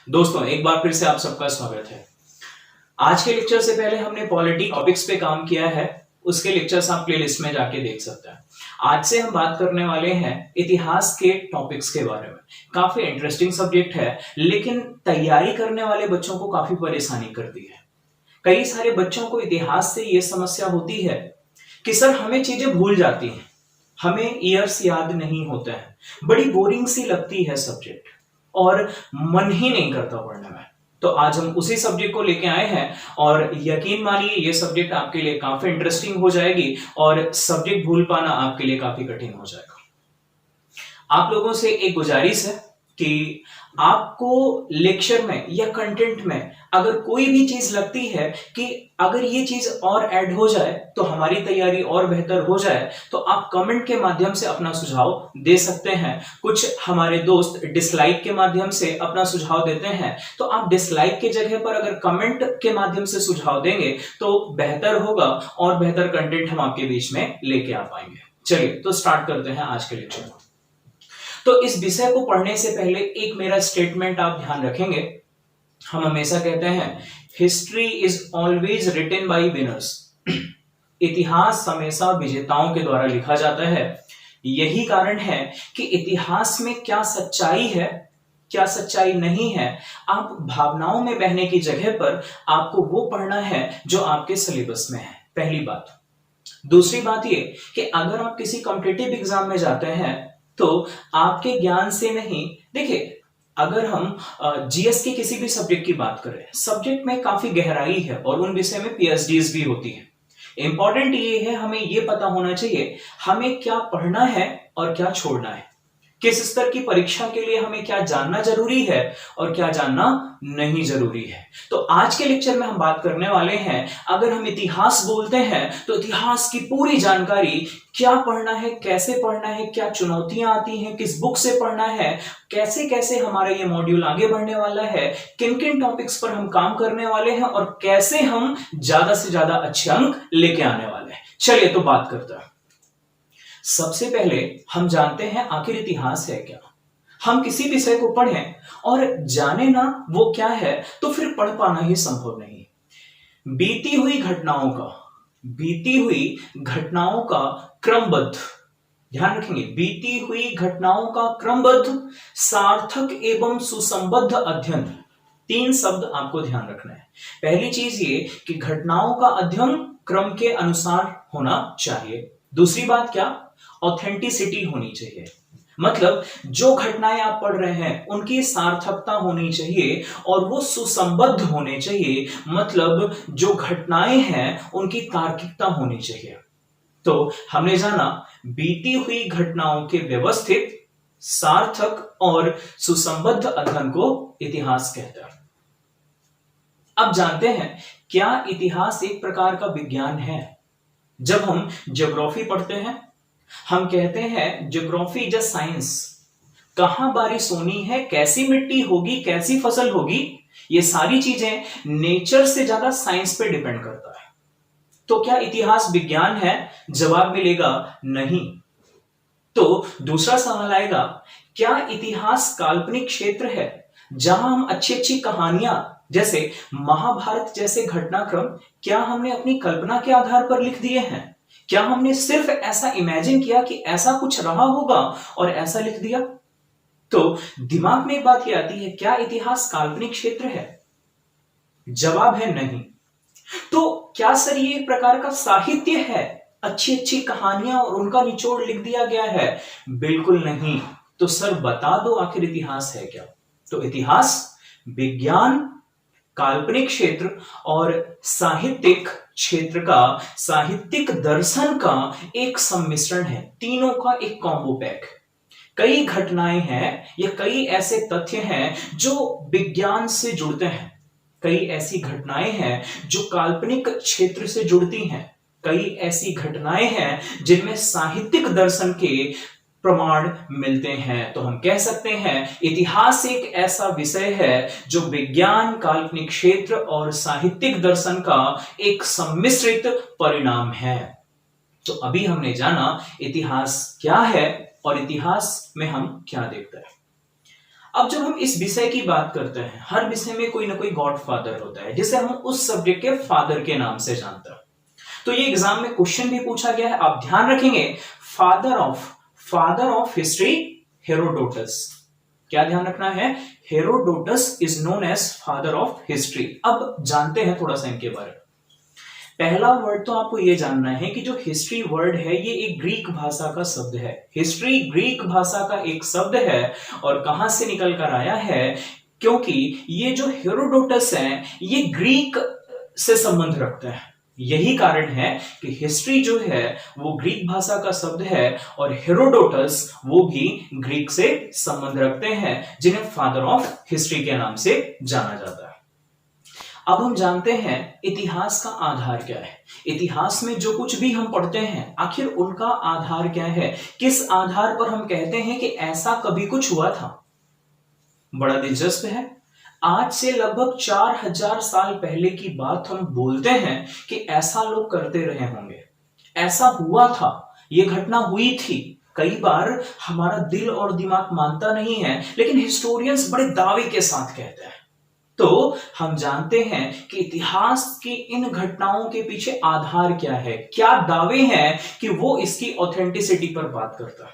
दोस्तों, एक बार फिर से आप सबका स्वागत है। आज के लेक्चर से पहले हमने पॉलिटी टॉपिक्स पे काम किया है। उसके लेक्चर्स आप प्लेलिस्ट में जाके देख सकते हैं। आज से हम बात करने वाले हैं इतिहास के टॉपिक्स के बारे में। काफी इंटरेस्टिंग सब्जेक्ट है, लेकिन तैयारी करने वाले बच्चों को काफी परेशानी करती है। कई सारे बच्चों को इतिहास से ये समस्या होती है कि सर हमें चीजें भूल जाती हैं, हमें ईयर्स याद नहीं होते हैं, बड़ी बोरिंग सी लगती है सब्जेक्ट और मन ही नहीं करता पढ़ने में। तो आज हम उसी सब्जेक्ट को लेके आए हैं और यकीन मानिए ये सब्जेक्ट आपके लिए काफी इंटरेस्टिंग हो जाएगी और सब्जेक्ट भूल पाना आपके लिए काफी कठिन हो जाएगा। आप लोगों से एक गुजारिश है कि आपको लेक्चर में या कंटेंट में अगर कोई भी चीज लगती है कि अगर ये चीज और ऐड हो जाए तो हमारी तैयारी और बेहतर हो जाए, तो आप कमेंट के माध्यम से अपना सुझाव दे सकते हैं। कुछ हमारे दोस्त डिसलाइक के माध्यम से अपना सुझाव देते हैं, तो आप डिसलाइक की जगह पर अगर कमेंट के माध्यम से सुझाव देंगे तो बेहतर होगा और बेहतर कंटेंट हम आपके बीच में लेके आ पाएंगे। चलिए तो स्टार्ट करते हैं आज के लेक्चर को। तो इस विषय को पढ़ने से पहले एक मेरा स्टेटमेंट आप ध्यान रखेंगे। हम हमेशा कहते हैं history is always written by winners. इतिहास हमेशा विजेताओं के द्वारा लिखा जाता है। यही कारण है कि इतिहास में क्या सच्चाई है, क्या सच्चाई नहीं है, आप भावनाओं में बहने की जगह पर आपको वो पढ़ना है जो आपके सिलेबस में है। पहली बात। दूसरी बात ये कि अगर आप किसी कॉम्पिटिटिव एग्जाम में जाते हैं तो आपके ज्ञान से नहीं, देखिए अगर हम जीएस के किसी भी सब्जेक्ट की बात करें, सब्जेक्ट में काफी गहराई है और उन विषय में पीएचडीज भी होती है। इंपॉर्टेंट ये है, हमें ये पता होना चाहिए हमें क्या पढ़ना है और क्या छोड़ना है, किस स्तर की परीक्षा के लिए हमें क्या जानना जरूरी है और क्या जानना नहीं जरूरी है। तो आज के लेक्चर में हम बात करने वाले हैं, अगर हम इतिहास बोलते हैं तो इतिहास की पूरी जानकारी, क्या पढ़ना है, कैसे पढ़ना है, क्या चुनौतियां आती हैं, किस बुक से पढ़ना है, कैसे कैसे हमारा ये मॉड्यूल आगे बढ़ने वाला है, किन किन टॉपिक्स पर हम काम करने वाले हैं और कैसे हम ज्यादा से ज्यादा अच्छे अंक लेके आने वाले हैं। चलिए तो बात करते हैं। सबसे पहले हम जानते हैं आखिर इतिहास है क्या। हम किसी विषय को पढ़ें और जाने ना वो क्या है तो फिर पढ़ पाना ही संभव नहीं। बीती हुई घटनाओं का क्रमबद्ध, ध्यान रखेंगे, बीती हुई घटनाओं का क्रमबद्ध, सार्थक एवं सुसंबद्ध अध्ययन। तीन शब्द आपको ध्यान रखना है। पहली चीज ये कि घटनाओं का अध्ययन क्रम के अनुसार होना चाहिए। दूसरी बात क्या, ऑथेंटिसिटी होनी चाहिए, मतलब जो घटनाएं आप पढ़ रहे हैं उनकी सार्थकता होनी चाहिए और वो सुसंबद्ध होने चाहिए, मतलब जो घटनाएं हैं उनकी तार्किकता होनी चाहिए। तो हमने जाना बीती हुई घटनाओं के व्यवस्थित, सार्थक और सुसंबद्ध अध्ययन को इतिहास कहते हैं। अब जानते हैं क्या इतिहास एक प्रकार का विज्ञान है। जब हम ज्योग्राफी पढ़ते हैं हम कहते हैं ज्योग्राफी इज अ साइंस। कहां बारिश होनी है, कैसी मिट्टी होगी, कैसी फसल होगी, ये सारी चीजें नेचर से ज्यादा साइंस पे डिपेंड करता है। तो क्या इतिहास विज्ञान है? जवाब मिलेगा नहीं। तो दूसरा सवाल आएगा, क्या इतिहास काल्पनिक क्षेत्र है जहां हम अच्छी अच्छी कहानियां जैसे महाभारत जैसे घटनाक्रम क्या हमने अपनी कल्पना के आधार पर लिख दिए हैं? क्या हमने सिर्फ ऐसा इमेजिन किया कि ऐसा कुछ रहा होगा और ऐसा लिख दिया? तो दिमाग में एक बात ये आती है, क्या इतिहास काल्पनिक क्षेत्र है? जवाब है नहीं। तो क्या सर ये एक प्रकार का साहित्य है, अच्छी अच्छी कहानियां और उनका निचोड़ लिख दिया गया है? बिल्कुल नहीं। तो सर बता दो आखिर इतिहास है क्या? तो इतिहास विज्ञान, काल्पनिक क्षेत्र और साहित्यिक क्षेत्र का, साहित्यिक दर्शन का एक सम्मिश्रण है, तीनों का एक कॉम्बो पैक। कई घटनाएं हैं या कई ऐसे तथ्य हैं जो विज्ञान से जुड़ते हैं, कई ऐसी घटनाएं हैं जो काल्पनिक क्षेत्र से जुड़ती हैं, कई ऐसी घटनाएं हैं जिनमें साहित्यिक दर्शन के प्रमाण मिलते हैं। तो हम कह सकते हैं इतिहास एक ऐसा विषय है जो विज्ञान, काल्पनिक क्षेत्र और साहित्यिक दर्शन का एक सम्मिश्रित परिणाम है। तो अभी हमने जाना इतिहास क्या है और इतिहास में हम क्या देखते हैं। अब जब हम इस विषय की बात करते हैं, हर विषय में कोई ना कोई गॉड फादर होता है जिसे हम उस सब्जेक्ट के फादर के नाम से जानते हैं। तो ये एग्जाम में क्वेश्चन भी पूछा गया है, आप ध्यान रखेंगे, फादर ऑफ हिस्ट्री हेरोडोटस। क्या ध्यान रखना है? Herodotus is known as father of history. अब जानते हैं थोड़ा सा इनके बारे में। पहला वर्ड तो आपको यह जानना है कि जो हिस्ट्री वर्ड है ये एक ग्रीक भाषा का शब्द है। हिस्ट्री ग्रीक भाषा का एक शब्द है और कहां से निकल कर आया है, क्योंकि ये जो हेरोडोटस है ये ग्रीक से संबंध रखते हैं। यही कारण है कि हिस्ट्री जो है वो ग्रीक भाषा का शब्द है और हेरोडोटस वो भी ग्रीक से संबंध रखते हैं, जिन्हें फादर ऑफ हिस्ट्री के नाम से जाना जाता है। अब हम जानते हैं इतिहास का आधार क्या है। इतिहास में जो कुछ भी हम पढ़ते हैं आखिर उनका आधार क्या है, किस आधार पर हम कहते हैं कि ऐसा कभी कुछ हुआ था। बड़ा दिलचस्प है, आज से लगभग 4000 साल पहले की बात हम बोलते हैं कि ऐसा लोग करते रहे होंगे, ऐसा हुआ था, यह घटना हुई थी। कई बार हमारा दिल और दिमाग मानता नहीं है, लेकिन हिस्टोरियंस बड़े दावे के साथ कहते हैं। तो हम जानते हैं कि इतिहास की इन घटनाओं के पीछे आधार क्या है, क्या दावे हैं कि वो इसकी ऑथेंटिसिटी पर बात करता है।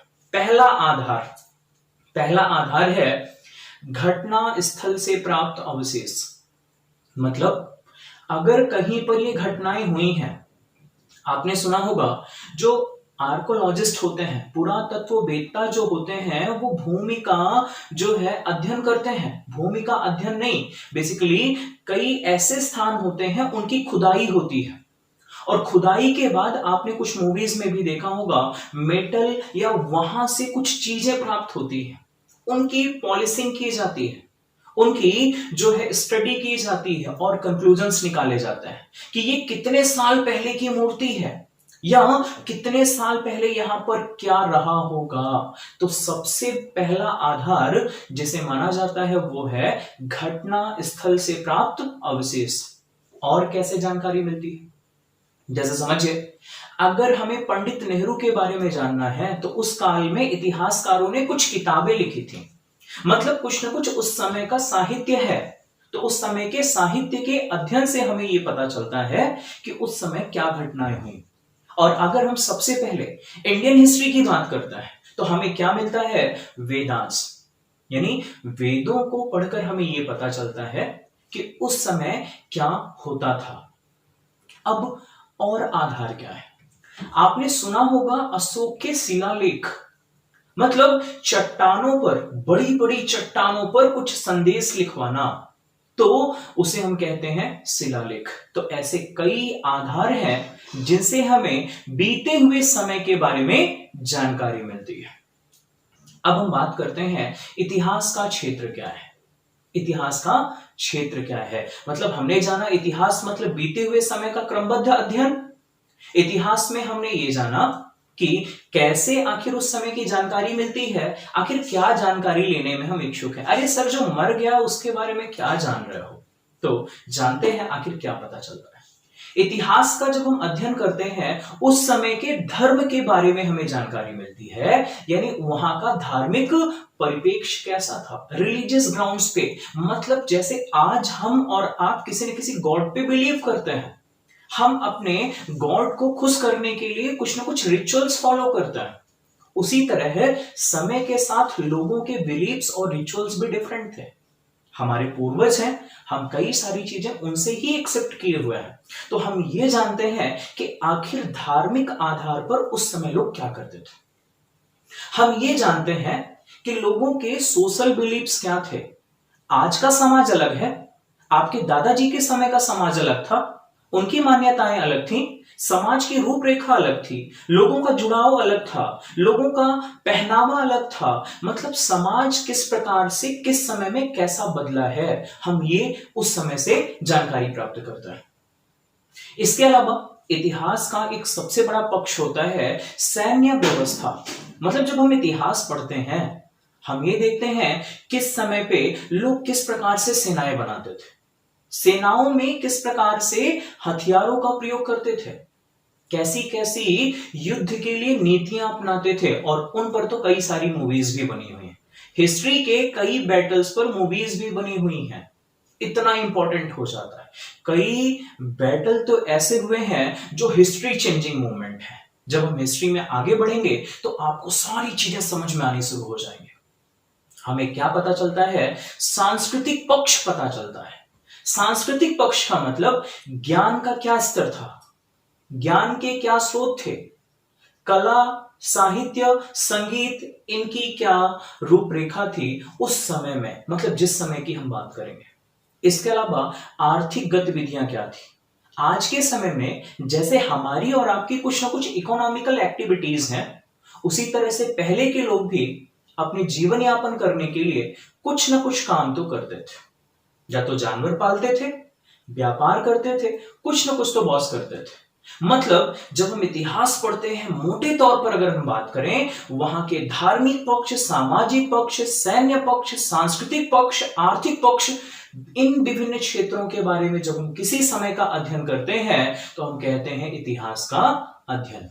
पहला आधार है घटना स्थल से प्राप्त अवशेष। मतलब अगर कहीं पर ये घटनाएं हुई हैं, आपने सुना होगा जो आर्कोलॉजिस्ट होते हैं, पुरातत्ववेत्ता जो होते हैं, वो भूमि का जो है अध्ययन करते हैं। भूमि का अध्ययन नहीं, बेसिकली कई ऐसे स्थान होते हैं उनकी खुदाई होती है और खुदाई के बाद आपने कुछ मूवीज में भी देखा होगा मेटल या वहां से कुछ चीजें प्राप्त होती है, उनकी पॉलिशिंग की जाती है, उनकी जो है स्टडी की जाती है और कंक्लूजन्स निकाले जाते हैं कि ये कितने साल पहले की मूर्ति है या कितने साल पहले यहां पर क्या रहा होगा। तो सबसे पहला आधार जिसे माना जाता है वो है घटना स्थल से प्राप्त अवशेष। और कैसे जानकारी मिलती है, जैसे समझिए, अगर हमें पंडित नेहरू के बारे में जानना है तो उस काल में इतिहासकारों ने कुछ किताबें लिखी थी, मतलब कुछ ना कुछ उस समय का साहित्य है। तो उस समय के साहित्य के अध्ययन से हमें यह पता चलता है कि उस समय क्या घटनाएं हुई। और अगर हम सबसे पहले इंडियन हिस्ट्री की बात करते हैं तो हमें क्या मिलता है, वेदांस, यानी वेदों को पढ़कर हमें यह पता चलता है कि उस समय क्या होता था। अब और आधार क्या है, आपने सुना होगा अशोक के शिलालेख, मतलब चट्टानों पर, बड़ी बड़ी चट्टानों पर कुछ संदेश लिखवाना, तो उसे हम कहते हैं शिलालेख। तो ऐसे कई आधार हैं जिनसे हमें बीते हुए समय के बारे में जानकारी मिलती है। अब हम बात करते हैं इतिहास का क्षेत्र क्या है। इतिहास का क्षेत्र क्या है, मतलब हमने जाना इतिहास मतलब बीते हुए समय का क्रमबद्ध अध्ययन। इतिहास में हमने ये जाना कि कैसे आखिर उस समय की जानकारी मिलती है, आखिर क्या जानकारी लेने में हम इच्छुक हैं। अरे सर, जो मर गया उसके बारे में क्या जान रहे हो, तो जानते हैं आखिर क्या पता चलता है। इतिहास का जब हम अध्ययन करते हैं उस समय के धर्म के बारे में हमें जानकारी मिलती है, यानी वहां का धार्मिक परिप्रेक्ष्य कैसा था, रिलीजियस ग्राउंड्स पे। मतलब जैसे आज हम और आप किसी न किसी गॉड पे बिलीव करते हैं, हम अपने गॉड को खुश करने के लिए कुछ ना कुछ रिचुअल्स फॉलो करते हैं, उसी तरह समय के साथ लोगों के बिलीव्स और रिचुअल्स भी डिफरेंट थे। हमारे पूर्वज हैं, हम कई सारी चीजें उनसे ही एक्सेप्ट किए हुए हैं। तो हम ये जानते हैं कि आखिर धार्मिक आधार पर उस समय लोग क्या करते थे। हम ये जानते हैं कि लोगों के सोशल बिलीव्स क्या थे। आज का समाज अलग है, आपके दादाजी के समय का समाज अलग था, उनकी मान्यताएं अलग थी, समाज की रूपरेखा अलग थी, लोगों का जुड़ाव अलग था, लोगों का पहनावा अलग था। मतलब समाज किस प्रकार से किस समय में कैसा बदला है, हम ये उस समय से जानकारी प्राप्त करते हैं। इसके अलावा इतिहास का एक सबसे बड़ा पक्ष होता है सैन्य व्यवस्था। मतलब जब हम इतिहास पढ़ते हैं हम ये देखते हैं किस समय पे लोग किस प्रकार से सेनाएं बनाते थे, सेनाओं में किस प्रकार से हथियारों का प्रयोग करते थे, कैसी कैसी युद्ध के लिए नीतियां अपनाते थे, और उन पर तो कई सारी मूवीज भी बनी हुई हैं। हिस्ट्री के कई बैटल्स पर मूवीज भी बनी हुई हैं, इतना इंपॉर्टेंट हो जाता है। कई बैटल तो ऐसे हुए हैं जो हिस्ट्री चेंजिंग मूवमेंट है। जब हम हिस्ट्री में आगे बढ़ेंगे तो आपको सारी चीजें समझ में आनी शुरू हो जाएंगे। हमें क्या पता चलता है? सांस्कृतिक पक्ष पता चलता है। सांस्कृतिक पक्ष का मतलब ज्ञान का क्या स्तर था, ज्ञान के क्या स्रोत थे, कला, साहित्य, संगीत, इनकी क्या रूपरेखा थी उस समय में, मतलब जिस समय की हम बात करेंगे। इसके अलावा आर्थिक गतिविधियां क्या थी। आज के समय में जैसे हमारी और आपकी कुछ ना कुछ इकोनॉमिकल एक्टिविटीज हैं, उसी तरह से पहले के लोग भी अपने जीवन यापन करने के लिए कुछ ना कुछ काम तो करते थे। या तो जानवर पालते थे, व्यापार करते थे, कुछ ना कुछ तो बॉस करते थे। मतलब जब हम इतिहास पढ़ते हैं, मोटे तौर पर अगर हम बात करें, वहां के धार्मिक पक्ष, सामाजिक पक्ष, सैन्य पक्ष, सांस्कृतिक पक्ष, आर्थिक पक्ष, इन विभिन्न क्षेत्रों के बारे में जब हम किसी समय का अध्ययन करते हैं तो हम कहते हैं इतिहास का अध्ययन।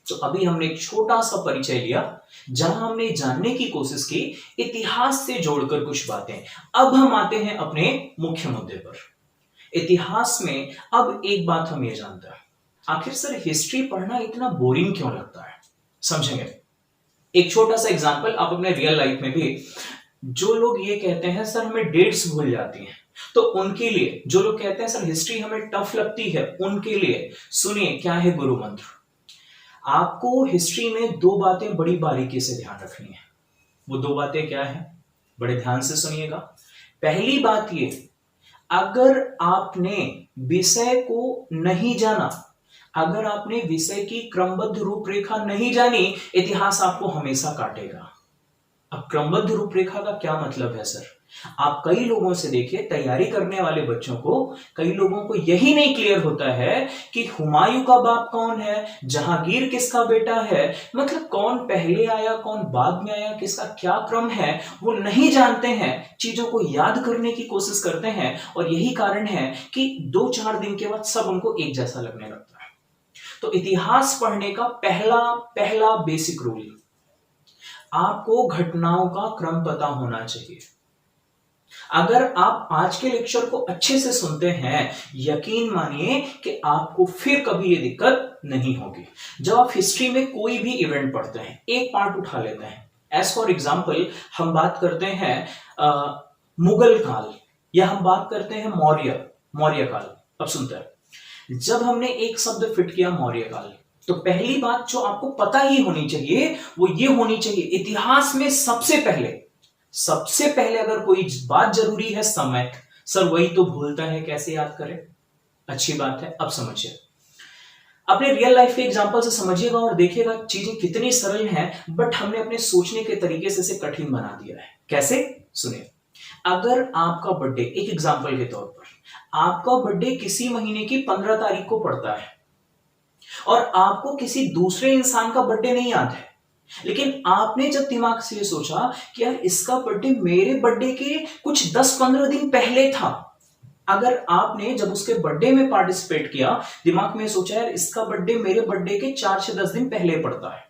तो अभी हमने एक छोटा सा परिचय लिया जहां हमने जानने की कोशिश की इतिहास से जोड़कर कुछ बातें। अब हम आते हैं अपने मुख्य मुद्दे पर। इतिहास में अब एक बात हम ये जानते हैं, आखिर सर हिस्ट्री पढ़ना इतना बोरिंग क्यों लगता है? समझेंगे। एक छोटा सा एग्जांपल, आप अपने रियल लाइफ में भी, जो लोग ये कहते हैं सर हमें डेट्स भूल जाती हैं, तो उनके लिए, जो लोग कहते हैं सर हिस्ट्री हमें टफ लगती है, उनके लिए सुनिए क्या है गुरु मंत्र। आपको हिस्ट्री में दो बातें बड़ी बारीकी से ध्यान रखनी है। वो दो बातें क्या है? बड़े ध्यान से सुनिएगा। पहली बात ये, अगर आपने विषय को नहीं जाना, अगर आपने विषय की क्रमबद्ध रूपरेखा नहीं जानी, इतिहास आपको हमेशा काटेगा। अब क्रमबद्ध रूपरेखा का क्या मतलब है सर? आप कई लोगों से देखिए, तैयारी करने वाले बच्चों को, कई लोगों को यही नहीं क्लियर होता है कि हुमायूं का बाप कौन है, जहांगीर किसका बेटा है, मतलब कौन पहले आया, कौन बाद में आया, किसका क्या क्रम है, वो नहीं जानते हैं। चीजों को याद करने की कोशिश करते हैं और यही कारण है कि 2-4 दिन के बाद सब उनको एक जैसा लगने लगता है। तो इतिहास पढ़ने का पहला बेसिक रूल, आपको घटनाओं का क्रम पता होना चाहिए। अगर आप आज के लेक्चर को अच्छे से सुनते हैं, यकीन मानिए कि आपको फिर कभी ये दिक्कत नहीं होगी। जब आप हिस्ट्री में कोई भी इवेंट पढ़ते हैं, एक पार्ट उठा लेते हैं, एज फॉर एग्जाम्पल हम बात करते हैं मुगल काल, या हम बात करते हैं मौर्य काल। अब सुनते हैं, जब हमने एक शब्द फिट किया मौर्य काल, तो पहली बात जो आपको पता ही होनी चाहिए वो ये होनी चाहिए, इतिहास में सबसे पहले अगर कोई बात जरूरी है समय। सर वही तो भूलता है, कैसे याद करें? अच्छी बात है, अब समझिए। अपने रियल लाइफ के एग्जांपल से समझिएगा और देखिएगा चीजें कितनी सरल हैं, बट हमने अपने सोचने के तरीके से इसे कठिन बना दिया है। कैसे? सुनिए। अगर आपका बर्थडे, एक एग्जांपल के तौर पर, आपका बर्थडे किसी महीने की 15 तारीख को पड़ता है और आपको किसी दूसरे इंसान का बर्थडे नहीं याद है, लेकिन आपने जब दिमाग से ये सोचा कि यार इसका बर्थडे मेरे बर्थडे के कुछ 10-15 दिन पहले था, अगर आपने जब उसके बर्थडे में पार्टिसिपेट किया, दिमाग में सोचा यार इसका बर्थडे मेरे बर्थडे के 4 से 10 दिन पहले पड़ता है,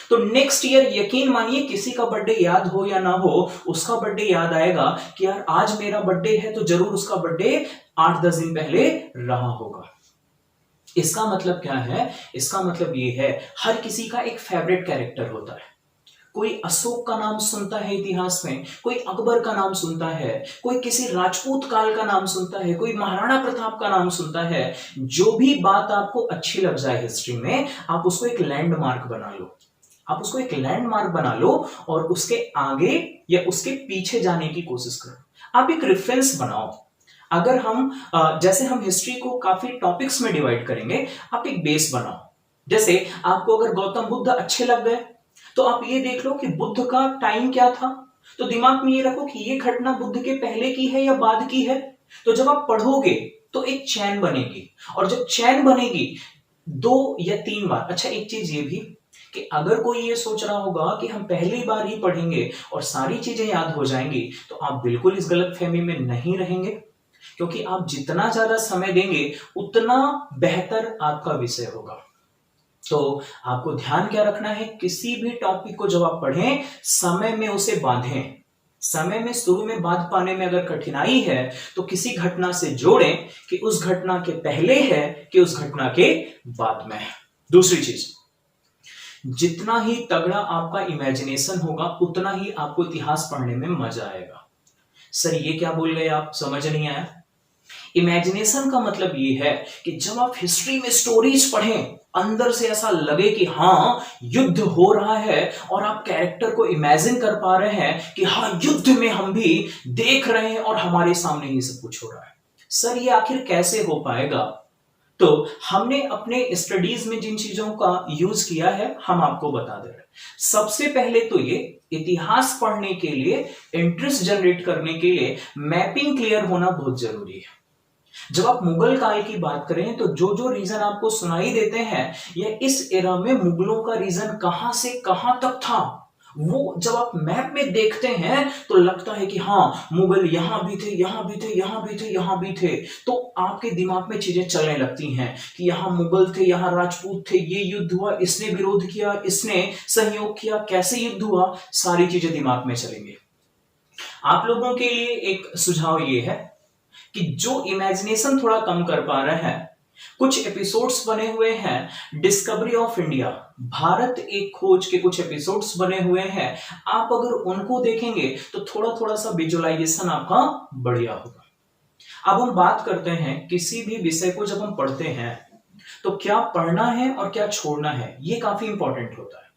तो नेक्स्ट ईयर यकीन मानिए किसी का बर्थडे याद हो या ना हो, उसका बर्थडे याद आएगा कि यार आज मेरा बर्थडे है, तो जरूर उसका बर्थडे 8-10 दिन पहले रहा होगा। इसका मतलब क्या है? इसका मतलब ये है, हर किसी का एक फेवरेट कैरेक्टर होता है। कोई अशोक का नाम सुनता है इतिहास में, कोई अकबर का नाम सुनता है, कोई किसी राजपूत काल का नाम सुनता है, कोई महाराणा प्रताप का नाम सुनता है। जो भी बात आपको अच्छी लग जाए हिस्ट्री में, आप उसको एक लैंडमार्क बना लो, आप उसको एक लैंडमार्क बना लो और उसके आगे या उसके पीछे जाने की कोशिश करो। आप एक रेफरेंस बनाओ। अगर हम जैसे हम हिस्ट्री को काफी टॉपिक्स में डिवाइड करेंगे, आप एक बेस बनाओ। जैसे आपको अगर गौतम बुद्ध अच्छे लग गए, तो आप ये देख लो कि बुद्ध का टाइम क्या था, तो दिमाग में ये रखो कि ये घटना बुद्ध के पहले की है या बाद की है। तो जब आप पढ़ोगे तो एक चैन बनेगी, और जब चैन बनेगी 2 या 3 बार। अच्छा, एक चीज ये भी कि अगर कोई ये सोच रहा होगा कि हम पहली बार ही पढ़ेंगे और सारी चीजें याद हो जाएंगी, तो आप बिल्कुल इस गलतफहमी में नहीं रहेंगे, क्योंकि आप जितना ज्यादा समय देंगे उतना बेहतर आपका विषय होगा। तो आपको ध्यान क्या रखना है, किसी भी टॉपिक को जब आप पढ़ें समय में उसे बांधें। समय में शुरू में बांध पाने में अगर कठिनाई है तो किसी घटना से जोड़ें कि उस घटना के पहले है कि उस घटना के बाद में है। दूसरी चीज, जितना ही तगड़ा आपका इमेजिनेशन होगा उतना ही आपको इतिहास पढ़ने में मजा आएगा। सर ये क्या बोल गए आप, समझ नहीं आया? इमेजिनेशन का मतलब ये है कि जब आप हिस्ट्री में स्टोरीज पढ़ें, अंदर से ऐसा लगे कि हाँ युद्ध हो रहा है और आप कैरेक्टर को इमेजिन कर पा रहे हैं कि हाँ युद्ध में हम भी देख रहे हैं और हमारे सामने ही सब कुछ हो रहा है। सर ये आखिर कैसे हो पाएगा? तो हमने अपने स्टडीज में जिन चीजों का यूज किया है हम आपको बता दे रहे हैं। सबसे पहले तो ये इतिहास पढ़ने के लिए, इंटरेस्ट जनरेट करने के लिए मैपिंग क्लियर होना बहुत जरूरी है। जब आप मुगल काल की बात करें तो जो जो रीजन आपको सुनाई देते हैं या इस एरा में मुगलों का रीजन कहां से कहां तक था, वो जब आप मैप में देखते हैं तो लगता है कि हाँ मुगल यहां भी थे, यहां भी थे, यहां भी थे, यहां भी थे। तो आपके दिमाग में चीजें चलने लगती हैं कि यहां मुगल थे, यहां राजपूत थे, ये युद्ध हुआ, इसने विरोध किया, इसने सहयोग किया, कैसे युद्ध हुआ, सारी चीजें दिमाग में चलेंगे। आप लोगों के लिए एक सुझाव ये है कि जो इमेजिनेशन थोड़ा कम कर पा रहे हैं, कुछ एपिसोड्स बने हुए हैं डिस्कवरी ऑफ इंडिया, भारत एक खोज के कुछ एपिसोड्स बने हुए हैं। आप अगर उनको देखेंगे तो थोड़ा थोड़ा सा विजुअलाइजेशन आपका बढ़िया होगा। अब हम बात करते हैं किसी भी विषय को जब हम पढ़ते हैं तो क्या पढ़ना है और क्या छोड़ना है, ये काफी इंपॉर्टेंट होता है।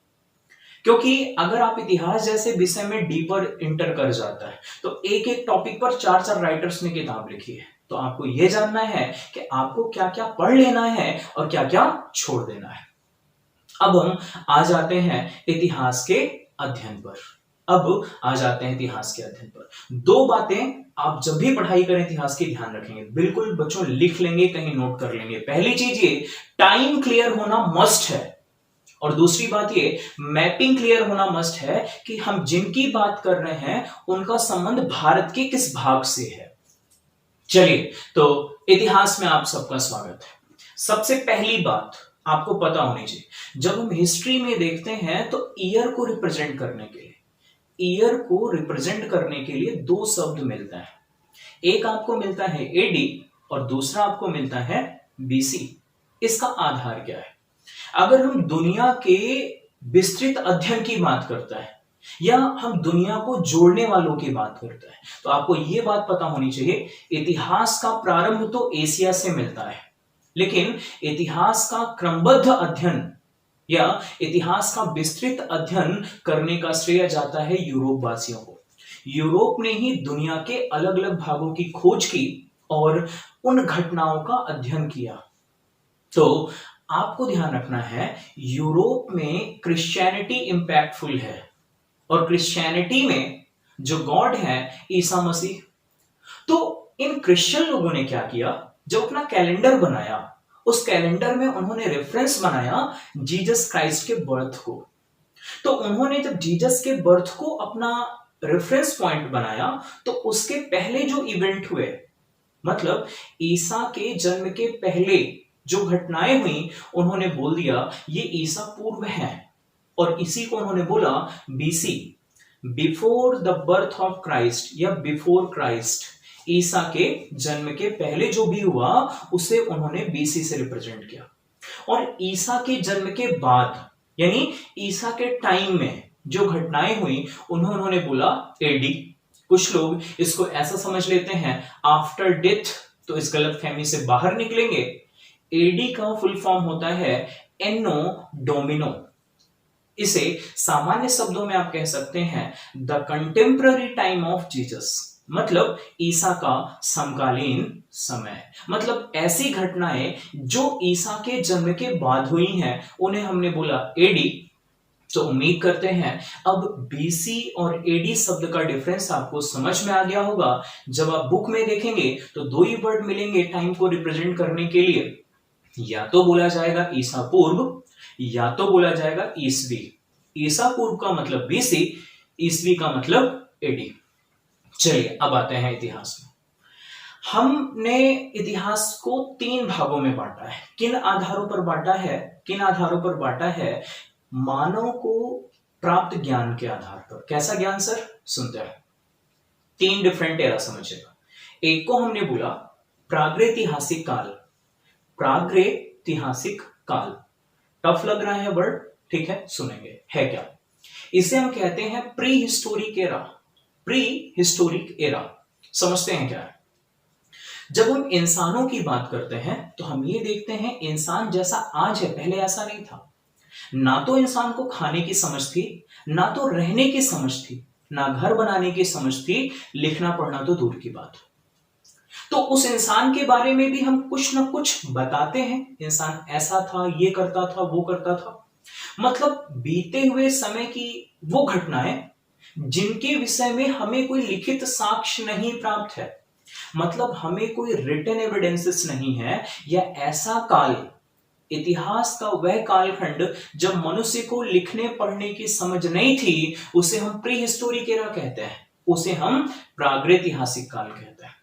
क्योंकि अगर आप इतिहास जैसे विषय में डीपर इंटर कर जाता है तो एक एक टॉपिक पर चार चार राइटर्स ने किताब लिखी है, तो आपको यह जानना है कि आपको क्या क्या पढ़ लेना है और क्या क्या छोड़ देना है। अब हम आ जाते हैं इतिहास के अध्ययन पर। दो बातें आप जब भी पढ़ाई करें इतिहास की ध्यान रखेंगे, बिल्कुल बच्चों लिख लेंगे, कहीं नोट कर लेंगे। पहली चीज ये, टाइम क्लियर होना मस्ट है, और दूसरी बात ये मैपिंग क्लियर होना मस्ट है कि हम जिनकी बात कर रहे हैं उनका संबंध भारत के किस भाग से है। चलिए, तो इतिहास में आप सबका स्वागत है। सबसे पहली बात आपको पता होनी चाहिए, जब हम हिस्ट्री में देखते हैं तो ईयर को रिप्रेजेंट करने के लिए दो शब्द मिलता है। एक आपको मिलता है एडी और दूसरा आपको मिलता है बीसी। इसका आधार क्या है? अगर हम दुनिया के विस्तृत अध्ययन की बात करता है या हम दुनिया को जोड़ने वालों की बात करता है तो आपको यह बात पता होनी चाहिए, इतिहास का प्रारंभ तो एशिया से मिलता है, लेकिन इतिहास का क्रमबद्ध अध्ययन या इतिहास का विस्तृत अध्ययन करने का श्रेय जाता है यूरोप वासियों को। यूरोप ने ही दुनिया के अलग अलग भागों की खोज की और उन घटनाओं का अध्ययन किया। तो आपको ध्यान रखना है, यूरोप में क्रिश्चियनिटी इंपैक्टफुल है और क्रिश्चियनिटी में जो गॉड है ईसा मसीह। तो इन क्रिश्चियन लोगों ने क्या किया, जो अपना कैलेंडर बनाया उस कैलेंडर में उन्होंने रेफरेंस बनाया जीसस क्राइस्ट के बर्थ को। तो उन्होंने जब जीसस के बर्थ को अपना रेफरेंस पॉइंट बनाया तो उसके पहले जो इवेंट हुए, मतलब ईसा के जन्म के पहले जो घटनाएं हुई, उन्होंने बोल दिया ये ईसा पूर्व है, और इसी को उन्होंने बोला BC, before the birth of Christ या बिफोर क्राइस्ट। ईसा के जन्म के पहले जो भी हुआ उसे उन्होंने बीसी से रिप्रेजेंट किया। और ईसा के जन्म के बाद यानी ईसा के टाइम में जो घटनाएं हुई उन्होंने बोला एडी। कुछ लोग इसको ऐसा समझ लेते हैं आफ्टर डेथ, तो इस गलतफहमी से बाहर निकलेंगे। एडी का फुल फॉर्म होता है एनो डोमिनो। इसे सामान्य शब्दों में आप कह सकते हैं the contemporary time of Jesus, मतलब ईसा का समकालीन समय। मतलब ऐसी घटनाएं जो ईसा के जन्म के बाद हुई हैं उन्हें हमने बोला एडी। तो उम्मीद करते हैं अब बीसी और एडी शब्द का डिफरेंस आपको समझ में आ गया होगा। जब आप बुक में देखेंगे तो दो ही वर्ड मिलेंगे टाइम को रिप्रेजेंट करने के लिए, या तो बोला जाएगा ईसा पूर्व या तो बोला जाएगा ईसवी। ईसा पूर्व का मतलब बीसी, ईसवी का मतलब एडी। चलिए अब आते हैं इतिहास में। हमने इतिहास को 3 भागों में बांटा है। किन आधारों पर बांटा है? किन आधारों पर बांटा है? मानव को प्राप्त ज्ञान के आधार पर। कैसा ज्ञान सर? सुनते हैं। 3 डिफरेंट एरा समझिएगा। एक को हमने बोला प्रागैतिहासिक काल। प्रागैतिहासिक काल टफ लग रहा है वर्ड, ठीक है, सुनेंगे। है क्या? इसे हम कहते हैं pre historic era. Pre historic era समझते हैं क्या है? जब हम इंसानों की बात करते हैं तो हम ये देखते हैं इंसान जैसा आज है पहले ऐसा नहीं था। ना तो इंसान को खाने की समझ थी, ना तो रहने की समझ थी, ना घर बनाने की समझ थी, लिखना पढ़ना तो दूर की बात। तो उस इंसान के बारे में भी हम कुछ ना कुछ बताते हैं। इंसान ऐसा था, ये करता था, वो करता था। मतलब बीते हुए समय की वो घटनाएं जिनके विषय में हमें कोई लिखित साक्ष्य नहीं प्राप्त है, मतलब हमें कोई रिटन एविडेंसेस नहीं है, या ऐसा काल, इतिहास का वह कालखंड जब मनुष्य को लिखने पढ़ने की समझ नहीं थी, उसे हम प्री हिस्टोरिक एरा कहते हैं, उसे हम प्रागैतिहासिक काल कहते हैं।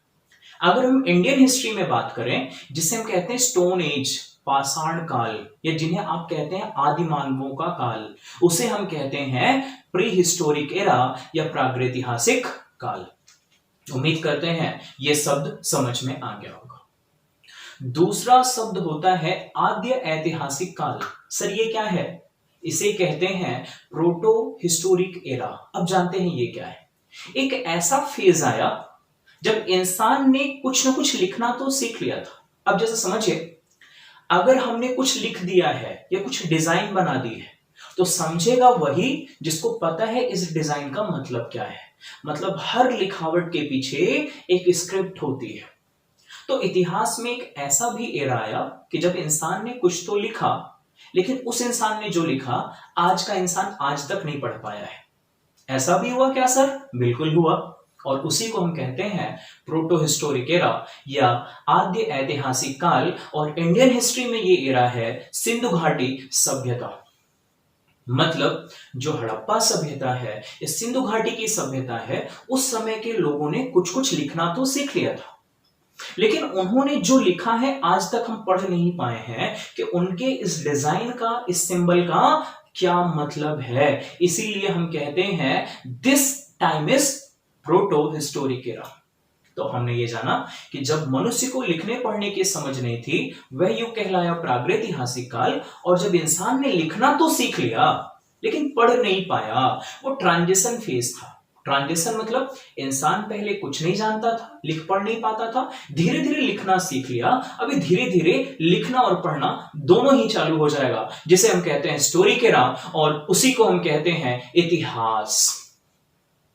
अगर हम इंडियन हिस्ट्री में बात करें, जिसे हम कहते हैं स्टोन एज, पाषाण काल, या जिन्हें आप कहते हैं आदि मानवों का काल, उसे हम कहते हैं प्री हिस्टोरिक एरा या प्रागैतिहासिक काल। उम्मीद करते हैं यह शब्द समझ में आ गया होगा। दूसरा शब्द होता है आद्य ऐतिहासिक काल। सर ये क्या है? इसे कहते हैं प्रोटो हिस्टोरिक एरा। अब जानते हैं ये क्या है। एक ऐसा फेज आया जब इंसान ने कुछ ना कुछ लिखना तो सीख लिया था। अब जैसे समझिए, अगर हमने कुछ लिख दिया है या कुछ डिजाइन बना दी है, तो समझेगा वही जिसको पता है इस डिजाइन का मतलब क्या है। मतलब हर लिखावट के पीछे एक स्क्रिप्ट होती है। तो इतिहास में एक ऐसा भी एरा आया कि जब इंसान ने कुछ तो लिखा, लेकिन उस इंसान ने जो लिखा आज का इंसान आज तक नहीं पढ़ पाया है। ऐसा भी हुआ क्या सर? बिल्कुल हुआ, और उसी को हम कहते हैं प्रोटो हिस्टोरिक एरा या आद्य ऐतिहासिक काल। और इंडियन हिस्ट्री में ये एरा है सिंधु घाटी सभ्यता। मतलब जो हड़प्पा सभ्यता है, इस सिंधु घाटी की सभ्यता है, उस समय के लोगों ने कुछ कुछ लिखना तो सीख लिया था, लेकिन उन्होंने जो लिखा है आज तक हम पढ़ नहीं पाए हैं कि उनके इस डिजाइन का, इस सिंबल का क्या मतलब है। इसीलिए हम कहते हैं this time is proto historic era. तो हमने ये जाना कि जब मनुष्य को लिखने पढ़ने की समझ नहीं थी, वह युग कहलाया प्रागैतिहासिक काल। और जब इंसान ने लिखना तो सीख लिया लेकिन पढ़ नहीं पाया, वो ट्रांजिशन फेज था। ट्रांजिशन मतलब इंसान पहले कुछ नहीं जानता था, लिख पढ़ नहीं पाता था, धीरे धीरे लिखना सीख लिया। अभी धीरे धीरे लिखना और पढ़ना दोनों ही चालू हो जाएगा, जिसे हम कहते हैं हिस्टोरिक एरा, और उसी को हम कहते हैं इतिहास।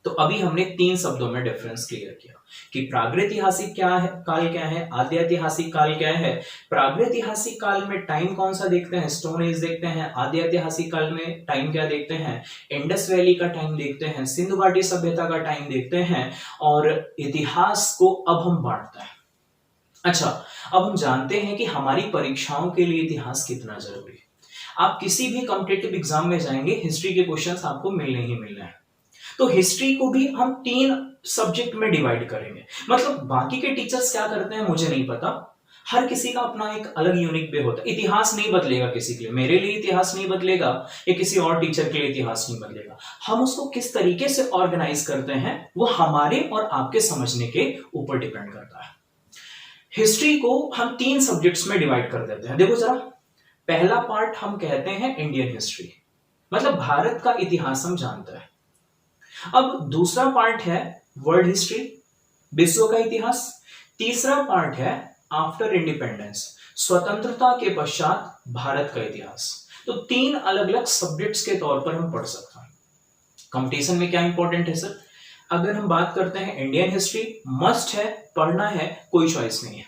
तो अभी हमने 3 शब्दों में डिफरेंस क्लियर किया कि प्रागैतिहासिक क्या है, काल क्या है, आद्य ऐतिहासिक काल क्या है। प्रागैतिहासिक काल में टाइम कौन सा देखते हैं? स्टोन एज देखते हैं। आद्य ऐतिहासिक काल में टाइम क्या देखते हैं? इंडस वैली का टाइम देखते हैं, सिंधु घाटी सभ्यता का टाइम देखते हैं। और इतिहास को अब हम बांटते हैं। अच्छा, अब हम जानते हैं कि हमारी परीक्षाओं के लिए इतिहास कितना जरूरी है। आप किसी भी कॉम्पिटिटिव एग्जाम में जाएंगे, हिस्ट्री के क्वेश्चंस आपको मिलने ही मिलने हैं। तो हिस्ट्री को भी हम 3 सब्जेक्ट में डिवाइड करेंगे। मतलब बाकी के टीचर्स क्या करते हैं मुझे नहीं पता, हर किसी का अपना एक अलग यूनिक वे होता है। इतिहास नहीं बदलेगा किसी के लिए, मेरे लिए इतिहास नहीं बदलेगा, या किसी और टीचर के लिए इतिहास नहीं बदलेगा। हम उसको किस तरीके से ऑर्गेनाइज करते हैं वो हमारे और आपके समझने के ऊपर डिपेंड करता है। हिस्ट्री को हम 3 सब्जेक्ट्स में डिवाइड कर देते हैं। देखो जरा, पहला पार्ट हम कहते हैं इंडियन हिस्ट्री, मतलब भारत का इतिहास हम जानते हैं। अब दूसरा पार्ट है वर्ल्ड हिस्ट्री, विश्व का इतिहास। तीसरा पार्ट है आफ्टर इंडिपेंडेंस, स्वतंत्रता के पश्चात भारत का इतिहास। तो 3 अलग अलग सब्जेक्ट्स के तौर पर हम पढ़ सकते हैं। कंपटीशन में क्या इंपॉर्टेंट है सर? अगर हम बात करते हैं इंडियन हिस्ट्री, मस्ट है, पढ़ना है, कोई चॉइस नहीं है।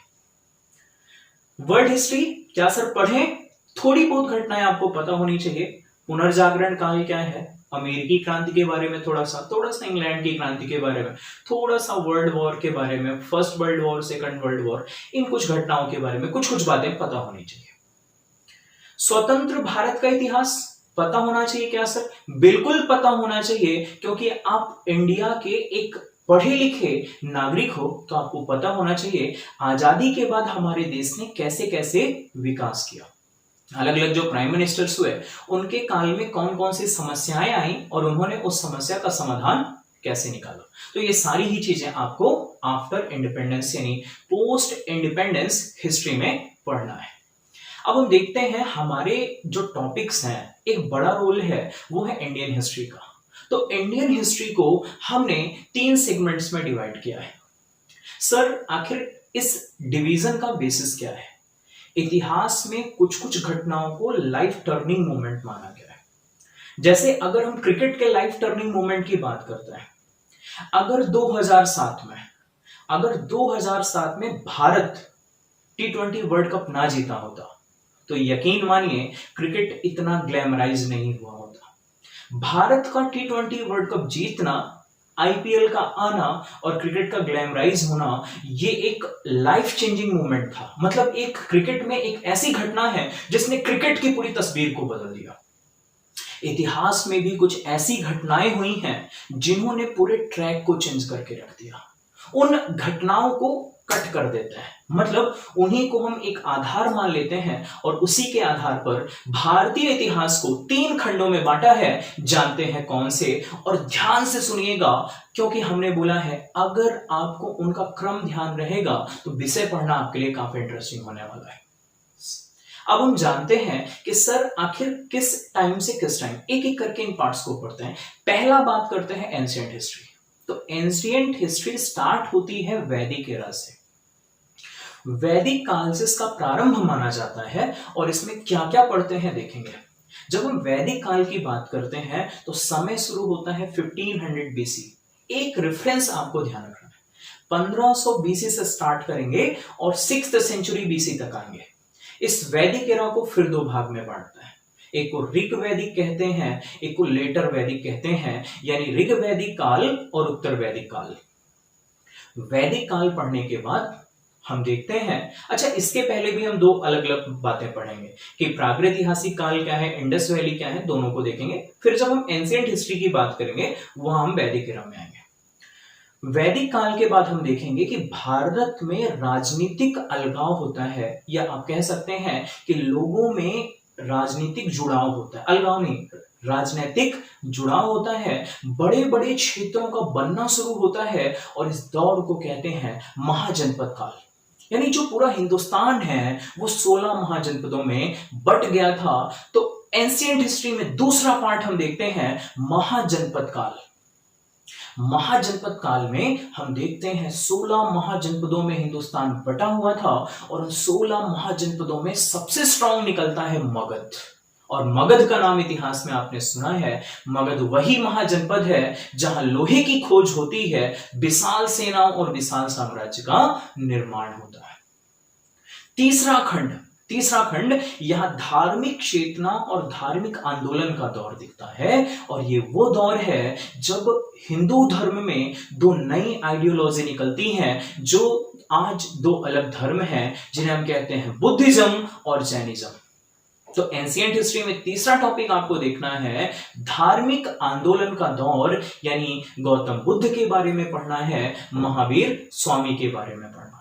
वर्ल्ड हिस्ट्री क्या सर पढ़ें? थोड़ी बहुत घटनाएं आपको पता होनी चाहिए। पुनर्जागरण काल क्या है, अमेरिकी क्रांति के बारे में थोड़ा सा इंग्लैंड की क्रांति के बारे में, थोड़ा सा वर्ल्ड वॉर के बारे में, first world war, second world war, इन कुछ घटनाओं के बारे में कुछ कुछ बातें पता होनी चाहिए। स्वतंत्र भारत का इतिहास पता होना चाहिए क्या सर? बिल्कुल पता होना चाहिए, क्योंकि आप इंडिया के एक पढ़े लिखे नागरिक हो तो आपको पता होना चाहिए आजादी के बाद हमारे देश ने कैसे कैसे विकास किया। अलग अलग जो प्राइम मिनिस्टर्स हुए उनके काल में कौन कौन सी समस्याएं आई और उन्होंने उस समस्या का समाधान कैसे निकाला। तो ये सारी ही चीजें आपको आफ्टर इंडिपेंडेंस यानी पोस्ट इंडिपेंडेंस हिस्ट्री में पढ़ना है। अब हम देखते हैं हमारे जो टॉपिक्स हैं, एक बड़ा रोल है वो है इंडियन हिस्ट्री का। तो इंडियन हिस्ट्री को हमने 3 सेगमेंट्स में डिवाइड किया है। सर आखिर इस डिवीजन का बेसिस क्या है? इतिहास में कुछ कुछ घटनाओं को लाइफ टर्निंग मोमेंट माना गया है। जैसे अगर हम क्रिकेट के लाइफ टर्निंग मोमेंट की बात करते हैं, अगर 2007 में भारत T20 वर्ल्ड कप ना जीता होता तो यकीन मानिए क्रिकेट इतना ग्लैमराइज नहीं हुआ होता। भारत का T20 वर्ल्ड कप जीतना, आईपीएल का आना और क्रिकेट का ग्लैमराइज होना, ये एक लाइफ चेंजिंग मूवमेंट था। मतलब एक क्रिकेट में एक ऐसी घटना है जिसने क्रिकेट की पूरी तस्वीर को बदल दिया। इतिहास में भी कुछ ऐसी घटनाएं हुई हैं जिन्होंने पूरे ट्रैक को चेंज करके रख दिया। उन घटनाओं को कट कर देता है, मतलब उन्हीं को हम एक आधार मान लेते हैं और उसी के आधार पर भारतीय इतिहास को 3 खंडों में बांटा है। जानते हैं कौन से? और ध्यान से सुनिएगा क्योंकि हमने बोला है अगर आपको उनका क्रम ध्यान रहेगा तो विषय पढ़ना आपके लिए काफी इंटरेस्टिंग होने वाला है। अब हम जानते हैं कि सर आखिर किस टाइम से किस टाइम, एक एक करके इन पार्ट्स को पढ़ते हैं। पहला बात करते हैं एंशिएंट हिस्ट्री। तो एंशिएंट हिस्ट्री स्टार्ट होती है वैदिक एरा से। वैदिक काल से इसका प्रारंभ माना जाता है और इसमें क्या क्या पढ़ते हैं देखेंगे। जब हम वैदिक काल की बात करते हैं तो समय शुरू होता है 1500 बीसी। एक रेफरेंस आपको ध्यान रखना है, 1500 बीसी से स्टार्ट करेंगे और 6th सेंचुरी बीसी तक आएंगे। इस वैदिक एरा को फिर 2 भाग में बांटता है, एक को ऋग वैदिक कहते हैं, एक को लेटर वैदिक कहते हैं, यानी ऋग वैदिक काल और उत्तर वैदिक काल। वैदिक काल पढ़ने के बाद हम देखते हैं, अच्छा इसके पहले भी हम 2 अलग अलग बातें पढ़ेंगे कि प्रागैतिहासिक काल क्या है, इंडस वैली क्या है, दोनों को देखेंगे। फिर जब हम एंशिएंट हिस्ट्री की बात करेंगे वहां हम वैदिक एरा में आएंगे। वैदिक काल के बाद हम देखेंगे कि भारत में राजनीतिक अलगाव होता है, या आप कह सकते हैं कि लोगों में राजनीतिक जुड़ाव होता है, अलगाव नहीं, राजनीतिक जुड़ाव होता है, बड़े बड़े क्षेत्रों का बनना शुरू होता है और इस दौर को कहते हैं महाजनपद काल। यानी जो पूरा हिंदुस्तान है वो 16 महाजनपदों में बट गया था। तो एंशिएंट हिस्ट्री में दूसरा पार्ट हम देखते हैं महाजनपद काल। महाजनपद काल में हम देखते हैं 16 महाजनपदों में हिंदुस्तान बटा हुआ था और उन 16 महाजनपदों में सबसे स्ट्रांग निकलता है मगध। और मगध का नाम इतिहास में आपने सुना है, मगध वही महाजनपद है जहां लोहे की खोज होती है, विशाल सेनाओं और विशाल साम्राज्य का निर्माण होता है। तीसरा खंड यहां धार्मिक चेतना और धार्मिक आंदोलन का दौर दिखता है और ये वो दौर है जब हिंदू धर्म में 2 नई आइडियोलॉजी निकलती हैं, जो आज 2 अलग धर्म हैं जिन्हें हम कहते हैं बुद्धिज्म और जैनिज्म। तो एंशिएंट हिस्ट्री में तीसरा टॉपिक आपको देखना है धार्मिक आंदोलन का दौर, यानी गौतम बुद्ध के बारे में पढ़ना है, महावीर स्वामी के बारे में पढ़ना है।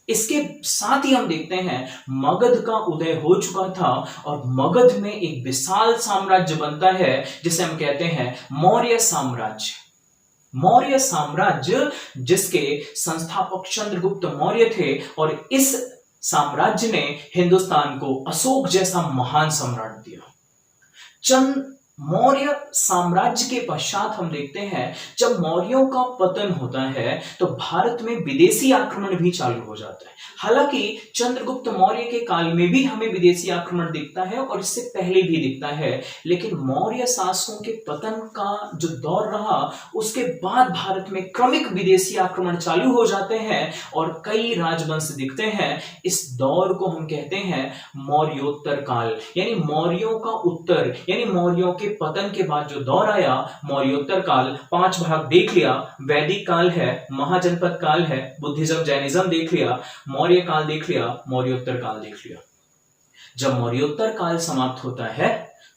इसके साथ ही हम देखते हैं मगध का उदय हो चुका था और मगध में एक विशाल साम्राज्य बनता है जिसे हम कहते हैं मौर्य साम्राज्य। मौर्य साम्राज्य जिसके संस्थापक चंद्रगुप्त मौर्य थे और इस साम्राज्य ने हिंदुस्तान को अशोक जैसा महान सम्राट दिया। मौर्य साम्राज्य के पश्चात हम देखते हैं जब मौर्यों का पतन होता है तो भारत में विदेशी आक्रमण भी चालू हो जाता है। हालांकि चंद्रगुप्त मौर्य के काल में भी हमें विदेशी आक्रमण दिखता है और इससे पहले भी दिखता है, लेकिन मौर्य शासकों के पतन का जो दौर रहा उसके बाद भारत में क्रमिक विदेशी आक्रमण चालू हो जाते हैं और कई राजवंश दिखते हैं। इस दौर को हम कहते हैं मौर्योत्तर काल, यानी मौर्यों का उत्तर, यानी मौर्यों के पतन के बाद जो दौर आया मौर्योत्तर काल। 5 भाग देख लिया, वैदिक काल है, महाजनपद काल है, बुद्धिज्म जैनिज्म देख लिया, मौर्य काल देख लिया, मौर्योत्तर काल देख लिया। जब मौर्योत्तर काल समाप्त होता है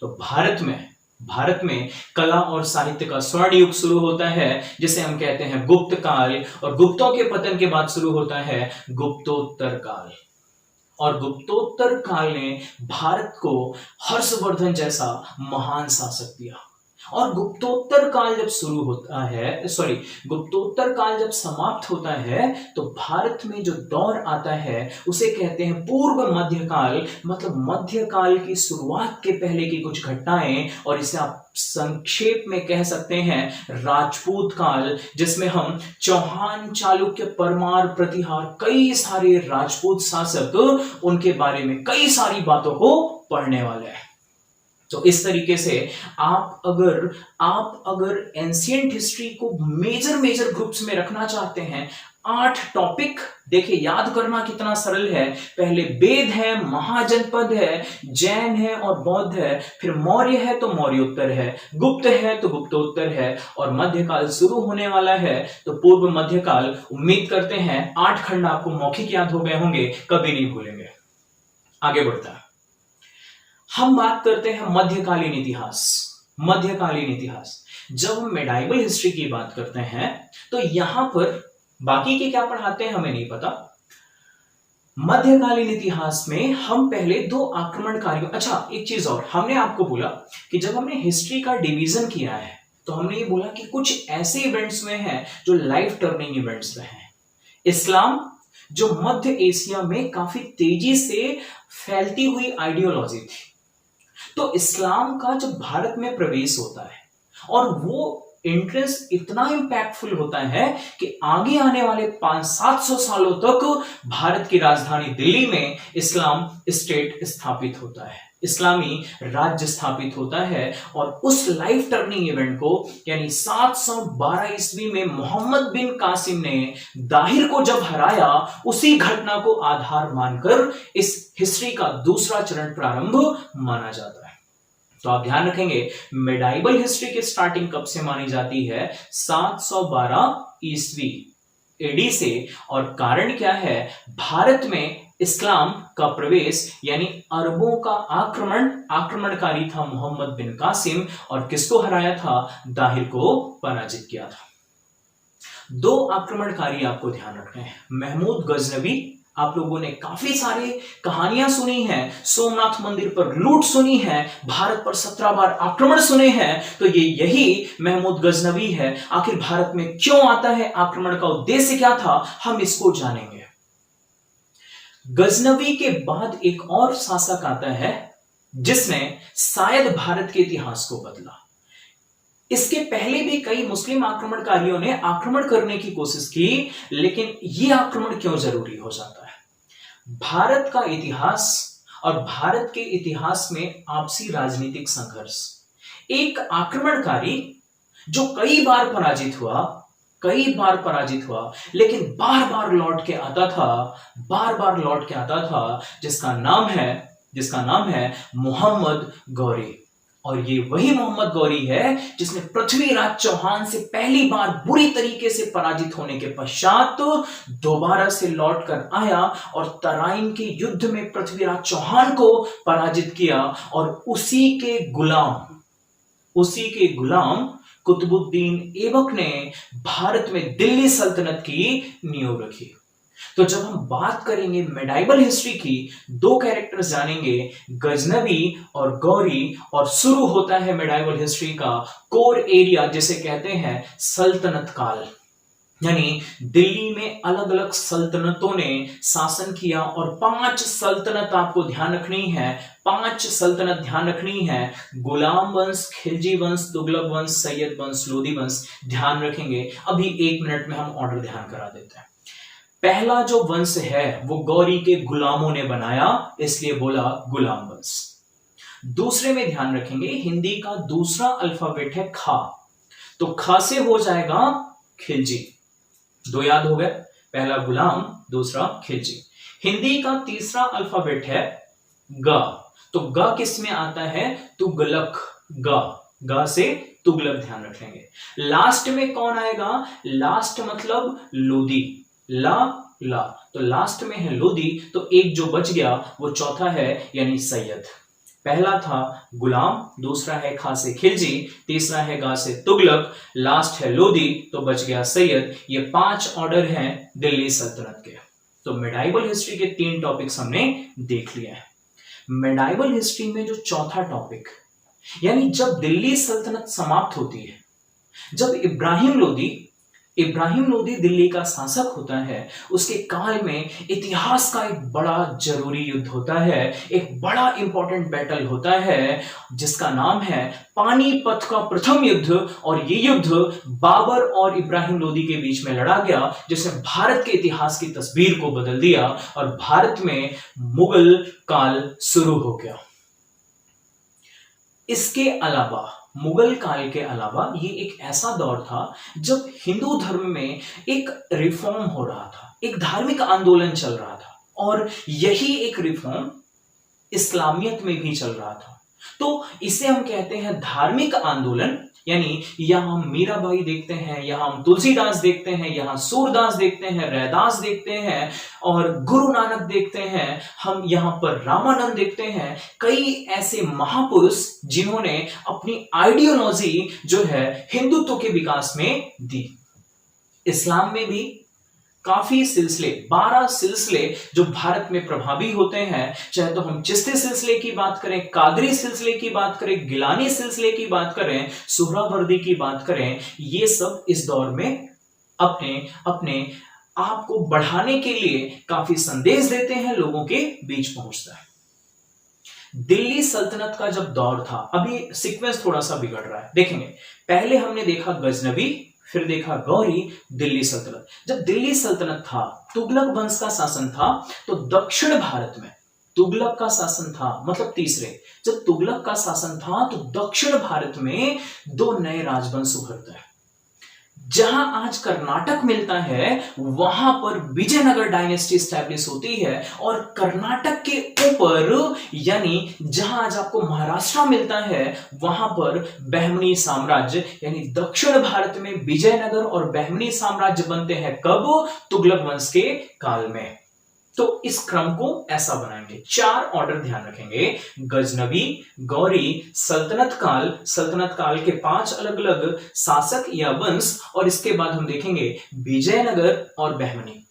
तो भारत में भारत में कला और साहित्य का स्वर्ण युग शुरू होता है, जिसे हम कहते हैं गुप्त काल, और गुप्तों के पतन के बाद शुरू होता है गुप्तोत्तर काल। और गुप्तोत्तर काल ने भारत को हर्षवर्धन जैसा महान शासक दिया। और गुप्तोत्तर काल जब शुरू होता है, गुप्तोत्तर काल जब समाप्त होता है, तो भारत में जो दौर आता है उसे कहते हैं पूर्व मध्यकाल, मतलब मध्यकाल की शुरुआत के पहले की कुछ घटनाएं, और इसे आप संक्षेप में कह सकते हैं राजपूत काल, जिसमें हम चौहान, चालुक्य, परमार, प्रतिहार, कई सारे राजपूत शासक, उनके बारे में कई सारी बातों को पढ़ने वाले हैं। तो इस तरीके से आप अगर एंशिएंट हिस्ट्री को मेजर ग्रुप्स में रखना चाहते हैं, 8 टॉपिक, देखिए याद करना कितना सरल है। पहले वेद है, महाजनपद है, जैन है और बौद्ध है, फिर मौर्य है तो मौर्योत्तर है, गुप्त है तो गुप्तोत्तर है, और मध्यकाल शुरू होने वाला है तो पूर्व मध्यकाल। उम्मीद करते हैं 8 खंड आपको मौखिक याद हो गए होंगे, कभी नहीं भूलेंगे। आगे बढ़ता है, हम बात करते हैं मध्यकालीन इतिहास। मध्यकालीन इतिहास, जब हम मेडाइवल हिस्ट्री की बात करते हैं तो यहां पर बाकी के क्या पढ़ाते हैं हमें नहीं पता। मध्यकालीन इतिहास में हम पहले 2 आक्रमणकारियों, अच्छा एक चीज और, हमने आपको बोला कि जब हमने हिस्ट्री का डिवीजन किया है तो हमने ये बोला कि कुछ ऐसे इवेंट्स में हैं जो लाइफ टर्निंग इवेंट्स रहे हैं। इस्लाम, जो मध्य एशिया में काफी तेजी से फैलती हुई आइडियोलॉजी थी, तो इस्लाम का जब भारत में प्रवेश होता है और वो इंटरेस्ट इतना इंपैक्टफुल होता है कि आगे आने वाले 500-700 सालों तक भारत की राजधानी दिल्ली में इस्लाम स्टेट स्थापित होता है, इस्लामी राज्य स्थापित होता है। और उस लाइफ टर्निंग इवेंट को, यानी 712 ईस्वी में मोहम्मद बिन कासिम ने दाहिर को जब हराया, उसी घटना को आधार मानकर इस हिस्ट्री का दूसरा चरण प्रारंभ माना जाता है। तो आप ध्यान रखेंगे मेडाइवल हिस्ट्री की स्टार्टिंग कब से मानी जाती है? 712 ईस्वी एडी से। और कारण क्या है? भारत में इस्लाम का प्रवेश, यानी अरबों का आक्रमणकारी था मोहम्मद बिन कासिम, और किसको हराया था? दाहिर को पराजित किया था। 2 आक्रमणकारी आपको ध्यान रखने हैं। महमूद गजनवी, आप लोगों ने काफी सारी कहानियां सुनी हैं, सोमनाथ मंदिर पर लूट सुनी है, भारत पर 17 बार आक्रमण सुने हैं, तो यही महमूद गजनवी है। आखिर भारत में क्यों आता है, आक्रमण का उद्देश्य क्या था, हम इसको जानेंगे। गजनवी के बाद एक और शासक आता है जिसने शायद भारत के इतिहास को बदला। इसके पहले भी कई मुस्लिम आक्रमणकारियों ने आक्रमण करने की कोशिश की, लेकिन यह आक्रमण क्यों जरूरी हो जाता है? भारत का इतिहास और भारत के इतिहास में आपसी राजनीतिक संघर्ष। एक आक्रमणकारी जो कई बार पराजित हुआ, लेकिन बार बार लौट के आता था, जिसका नाम है मोहम्मद गौरी। और ये वही मोहम्मद गौरी है जिसने पृथ्वीराज चौहान से पहली बार बुरी तरीके से पराजित होने के पश्चात दोबारा से लौटकर आया और तराइन के युद्ध में पृथ्वीराज चौहान को पराजित किया, और उसी के गुलाम कुतुबुद्दीन ऐबक ने भारत में दिल्ली सल्तनत की नींव रखी। तो जब हम बात करेंगे मेडाइवल हिस्ट्री की, 2 कैरेक्टर्स जानेंगे, गजनवी और गौरी, और शुरू होता है मेडाइवल हिस्ट्री का कोर एरिया जिसे कहते हैं सल्तनत काल। यानी दिल्ली में अलग अलग सल्तनतों ने शासन किया, और 5 सल्तनत आपको ध्यान रखनी है, 5 सल्तनत ध्यान रखनी है। गुलाम वंश, खिलजी वंश, तुगलक वंश, सैयद वंश, लोधी वंश, ध्यान रखेंगे। अभी 1 मिनट में हम ऑर्डर ध्यान करा देते हैं। पहला जो वंश है वो गौरी के गुलामों ने बनाया, इसलिए बोला गुलाम वंश। दूसरे में ध्यान रखेंगे, हिंदी का दूसरा अल्फाबेट है खा, तो खा से हो जाएगा खिलजी। 2 याद हो गए, पहला गुलाम, दूसरा खिलजी। हिंदी का तीसरा अल्फाबेट है गा, तो गा किस में आता है? तुगलक। गा से तुगलक, ध्यान रखेंगे। लास्ट में कौन आएगा? लास्ट मतलब लोधी, ला, तो लास्ट में है लोधी, तो एक जो बच गया वो चौथा है, यानी सैयद। पहला था गुलाम, दूसरा है खासे खिलजी, तीसरा है गासे तुगलक, लास्ट है लोदी, तो बच गया सैयद। ये 5 ऑर्डर हैं दिल्ली सल्तनत के। तो मेडाइवल हिस्ट्री के 3 टॉपिक्स हमने देख लिए हैं। मेडाइवल हिस्ट्री में जो चौथा टॉपिक, यानी जब दिल्ली सल्तनत समाप्त होती है, जब इब्राहिम लोदी दिल्ली का शासक होता है, उसके काल में इतिहास का एक बड़ा जरूरी युद्ध होता है, एक बड़ा इंपॉर्टेंट बैटल होता है जिसका नाम है पानीपत का प्रथम युद्ध। और ये युद्ध बाबर और इब्राहिम लोदी के बीच में लड़ा गया, जिसने भारत के इतिहास की तस्वीर को बदल दिया और भारत में मुगल काल शुरू हो गया। इसके अलावा, मुगल काल के अलावा, ये एक ऐसा दौर था जब हिंदू धर्म में एक रिफॉर्म हो रहा था, एक धार्मिक आंदोलन चल रहा था, और यही एक रिफॉर्म इस्लामियत में भी चल रहा था। तो इसे हम कहते हैं धार्मिक आंदोलन। यानी यहां हम मीराबाई देखते हैं, यहां हम तुलसीदास देखते हैं, यहां सूरदास देखते हैं, रैदास देखते हैं और गुरु नानक देखते हैं, हम यहां पर रामानंद देखते हैं। कई ऐसे महापुरुष जिन्होंने अपनी आइडियोलॉजी जो है हिंदुत्व के विकास में दी। इस्लाम में भी काफी सिलसिले, 12 सिलसिले जो भारत में प्रभावी होते हैं, चाहे तो हम चिश्ती सिलसिले की बात करें, कादरी सिलसिले की बात करें, गिलानी सिलसिले की बात करें, सुहरावर्दी की बात करें, ये सब इस दौर में अपने अपने आप को बढ़ाने के लिए काफी संदेश देते हैं, लोगों के बीच पहुंचता है। दिल्ली सल्तनत का जब दौर था, अभी सीक्वेंस थोड़ा सा बिगड़ रहा है, देखेंगे। पहले हमने देखा गजनवी, फिर देखा गौरी, दिल्ली सल्तनत। जब दिल्ली सल्तनत था, तुगलक वंश का शासन था, तो दक्षिण भारत में तुगलक का शासन था, मतलब तीसरे। जब तुगलक का शासन था तो दक्षिण भारत में 2 नए राजवंश उभरते हैं। जहां आज कर्नाटक मिलता है, वहां पर विजयनगर डायनेस्टी स्टैब्लिश होती है, और कर्नाटक के ऊपर, यानी जहां आज आपको महाराष्ट्र मिलता है, वहां पर बहमनी साम्राज्य, यानी दक्षिण भारत में विजयनगर और बहमनी साम्राज्य बनते हैं। कब? तुगलक वंश के काल में। तो इस क्रम को ऐसा बनाएंगे, 4 ऑर्डर ध्यान रखेंगे। गजनवी, गौरी, सल्तनत काल के 5 अलग अलग शासक या वंश, और इसके बाद हम देखेंगे विजयनगर और बहमनी।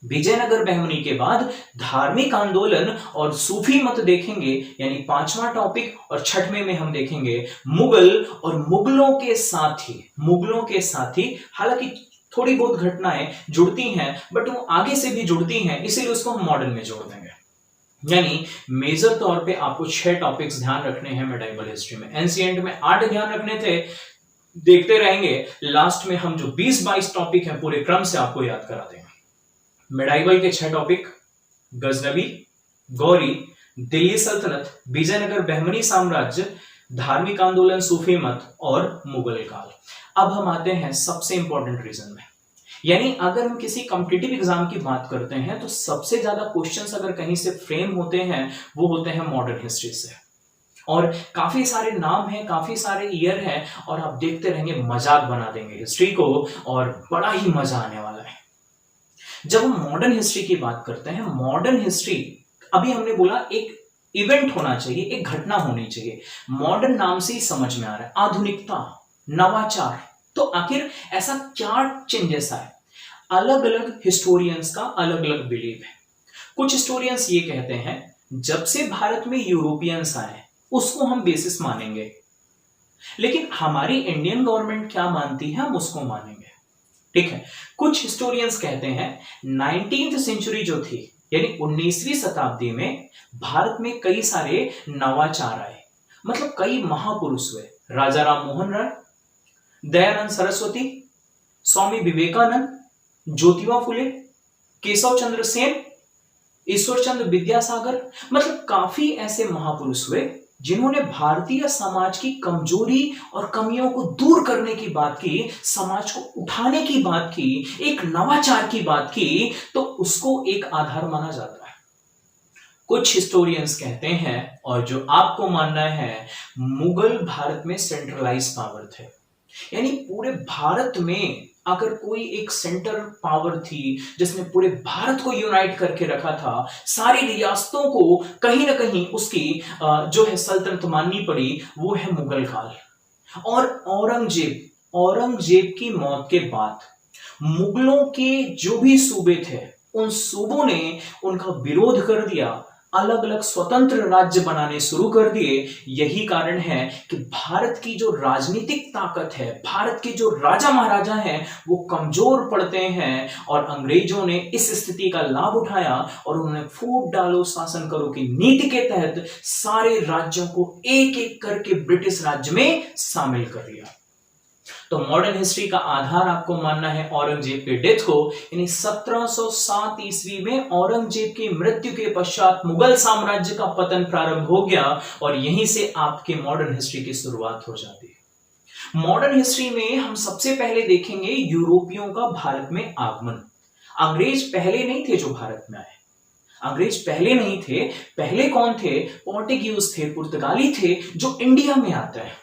विजयनगर बहमनी के बाद धार्मिक आंदोलन और सूफी मत देखेंगे, यानी 5वां टॉपिक। और 6वें में हम देखेंगे मुगल और मुगलों के साथी, हालांकि थोड़ी बहुत घटनाएं जुड़ती हैं, बट वो आगे से भी जुड़ती हैं, इसीलिए उसको हम मॉडर्न में जोड़ देंगे। यानी मेजर तौर पे आपको 6 टॉपिक्स ध्यान रखने हैं मेडाइवल हिस्ट्री में। एंशिएंट में 8 ध्यान रखने थे, देखते रहेंगे। लास्ट में हम जो 20-22 टॉपिक हैं पूरे क्रम से आपको याद करा देंगे। मेडाइवल के 6 टॉपिक: गजनवी, गौरी, दिल्ली सल्तनत, विजयनगर बहमनी साम्राज्य, धार्मिक आंदोलन, सूफी मत और मुगल काल। अब हम आते हैं सबसे इंपॉर्टेंट रीजन में। यानी अगर हम किसी कॉम्पिटिटिव एग्जाम की बात करते हैं तो सबसे ज्यादा क्वेश्चंस अगर कहीं से फ्रेम होते हैं, वो होते हैं मॉडर्न हिस्ट्री से। और काफी सारे नाम हैं, काफी सारे ईयर हैं, और आप देखते रहेंगे, मजाक बना देंगे हिस्ट्री को, और बड़ा ही मजा आने वाला है। जब हम मॉडर्न हिस्ट्री की बात करते हैं, मॉडर्न हिस्ट्री, अभी हमने बोला एक इवेंट होना चाहिए, एक घटना होनी चाहिए। मॉडर्न नाम से ही समझ में आ रहा है आधुनिकता, नवाचार। तो आखिर ऐसा क्या चेंजेस आए? अलग अलग हिस्टोरियंस का अलग अलग बिलीव है। कुछ हिस्टोरियंस ये कहते हैं जब से भारत में यूरोपियंस आए उसको हम बेसिस मानेंगे, लेकिन हमारी इंडियन गवर्नमेंट क्या मानती है हम उसको मानेंगे। ठीक है। कुछ हिस्टोरियंस कहते हैं 19th सेंचुरी जो थी, यानी 19वीं शताब्दी में भारत में कई सारे नवाचार आए, मतलब कई महापुरुष हुए। राजा राम मोहन राय, दयानंद सरस्वती, स्वामी विवेकानंद, ज्योतिबा फुले, केशव चंद्र सेन, ईश्वर चंद्र विद्यासागर, मतलब काफी ऐसे महापुरुष हुए जिन्होंने भारतीय समाज की कमजोरी और कमियों को दूर करने की बात की, समाज को उठाने की बात की, एक नवाचार की बात की, तो उसको एक आधार माना जाता है। कुछ हिस्टोरियंस कहते हैं, और जो आपको मानना है, मुगल भारत में सेंट्रलाइज पावर थे, यानी पूरे भारत में अगर कोई एक सेंटर पावर थी जिसने पूरे भारत को यूनाइट करके रखा था, सारी रियासतों को कहीं ना कहीं उसकी जो है सल्तनत माननी पड़ी, वो है मुगल काल। और औरंगजेब की मौत के बाद मुगलों के जो भी सूबे थे, उन सूबों ने उनका विरोध कर दिया, अलग अलग स्वतंत्र राज्य बनाने शुरू कर दिए। यही कारण है कि भारत की जो राजनीतिक ताकत है, भारत के जो राजा महाराजा हैं, वो कमजोर पड़ते हैं। और अंग्रेजों ने इस स्थिति का लाभ उठाया और उन्होंने फूट डालो शासन करो की नीति के तहत सारे राज्यों को एक एक करके ब्रिटिश राज्य में शामिल कर लिया। तो मॉडर्न हिस्ट्री का आधार आपको मानना है औरंगजेब के डेथ को, यानी 1707 ईस्वी में औरंगजेब की मृत्यु के पश्चात मुगल साम्राज्य का पतन प्रारंभ हो गया और यहीं से आपके मॉडर्न हिस्ट्री की शुरुआत हो जाती है। मॉडर्न हिस्ट्री में हम सबसे पहले देखेंगे यूरोपियों का भारत में आगमन। अंग्रेज पहले नहीं थे जो भारत में आए, अंग्रेज पहले नहीं थे। पहले कौन थे? पोर्टुगीज थे, पुर्तगाली थे, जो इंडिया में आता है।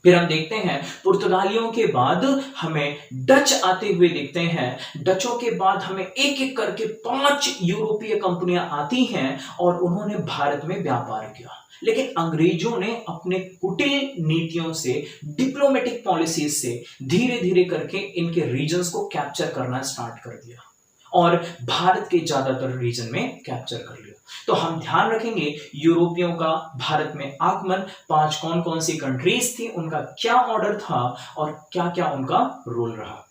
फिर हम देखते हैं पुर्तगालियों के बाद हमें डच आते हुए दिखते हैं। डचों के बाद हमें एक एक करके 5 यूरोपीय कंपनियां आती हैं और उन्होंने भारत में व्यापार किया। लेकिन अंग्रेजों ने अपने कुटिल नीतियों से, डिप्लोमेटिक पॉलिसीज से धीरे धीरे करके इनके रीजन्स को कैप्चर करना स्टार्ट कर दिया और भारत के ज्यादातर रीजन में कैप्चर कर लिया। तो हम ध्यान रखेंगे यूरोपियों का भारत में आगमन, 5 कौन कौन सी कंट्रीज थी, उनका क्या ऑर्डर था और क्या क्या उनका रोल रहा।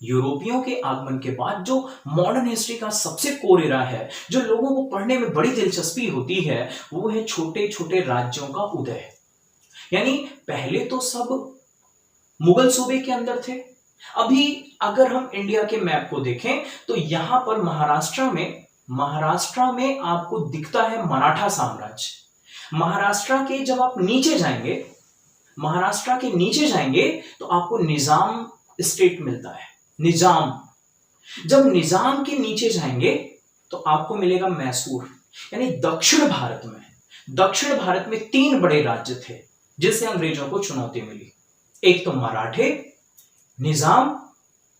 यूरोपियों के आगमन के बाद जो मॉडर्न हिस्ट्री का सबसे कोर एरा है, जो लोगों को पढ़ने में बड़ी दिलचस्पी होती है, वो है छोटे छोटे राज्यों का उदय। यानी पहले तो सब मुगल सूबे के अंदर थे। अभी अगर हम इंडिया के मैप को देखें तो यहां पर महाराष्ट्र में आपको दिखता है मराठा साम्राज्य। महाराष्ट्र के जब आप नीचे जाएंगे, महाराष्ट्र के नीचे जाएंगे तो आपको निजाम स्टेट मिलता है। निजाम, जब निजाम के नीचे जाएंगे तो आपको मिलेगा मैसूर। यानी दक्षिण भारत में 3 बड़े राज्य थे जिससे अंग्रेजों को चुनौती मिली। एक तो मराठे, निजाम,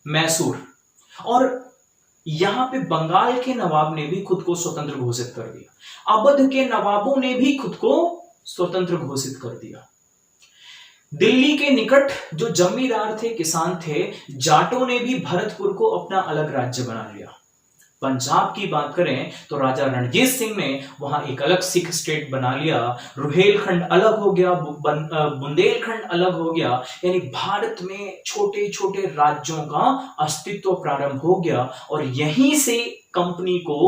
मैसूर। और यहां पे बंगाल के नवाब ने भी खुद को स्वतंत्र घोषित कर दिया। अवध के नवाबों ने भी खुद को स्वतंत्र घोषित कर दिया। दिल्ली के निकट जो जमींदार थे, किसान थे, जाटों ने भी भरतपुर को अपना अलग राज्य बना लिया। पंजाब की बात करें तो राजा रणजीत सिंह ने वहां एक अलग सिख स्टेट बना लिया। रुहेलखंड अलग हो गया, बुंदेलखंड अलग हो गया। यानी भारत में छोटे छोटे राज्यों का अस्तित्व प्रारंभ हो गया और यहीं से कंपनी को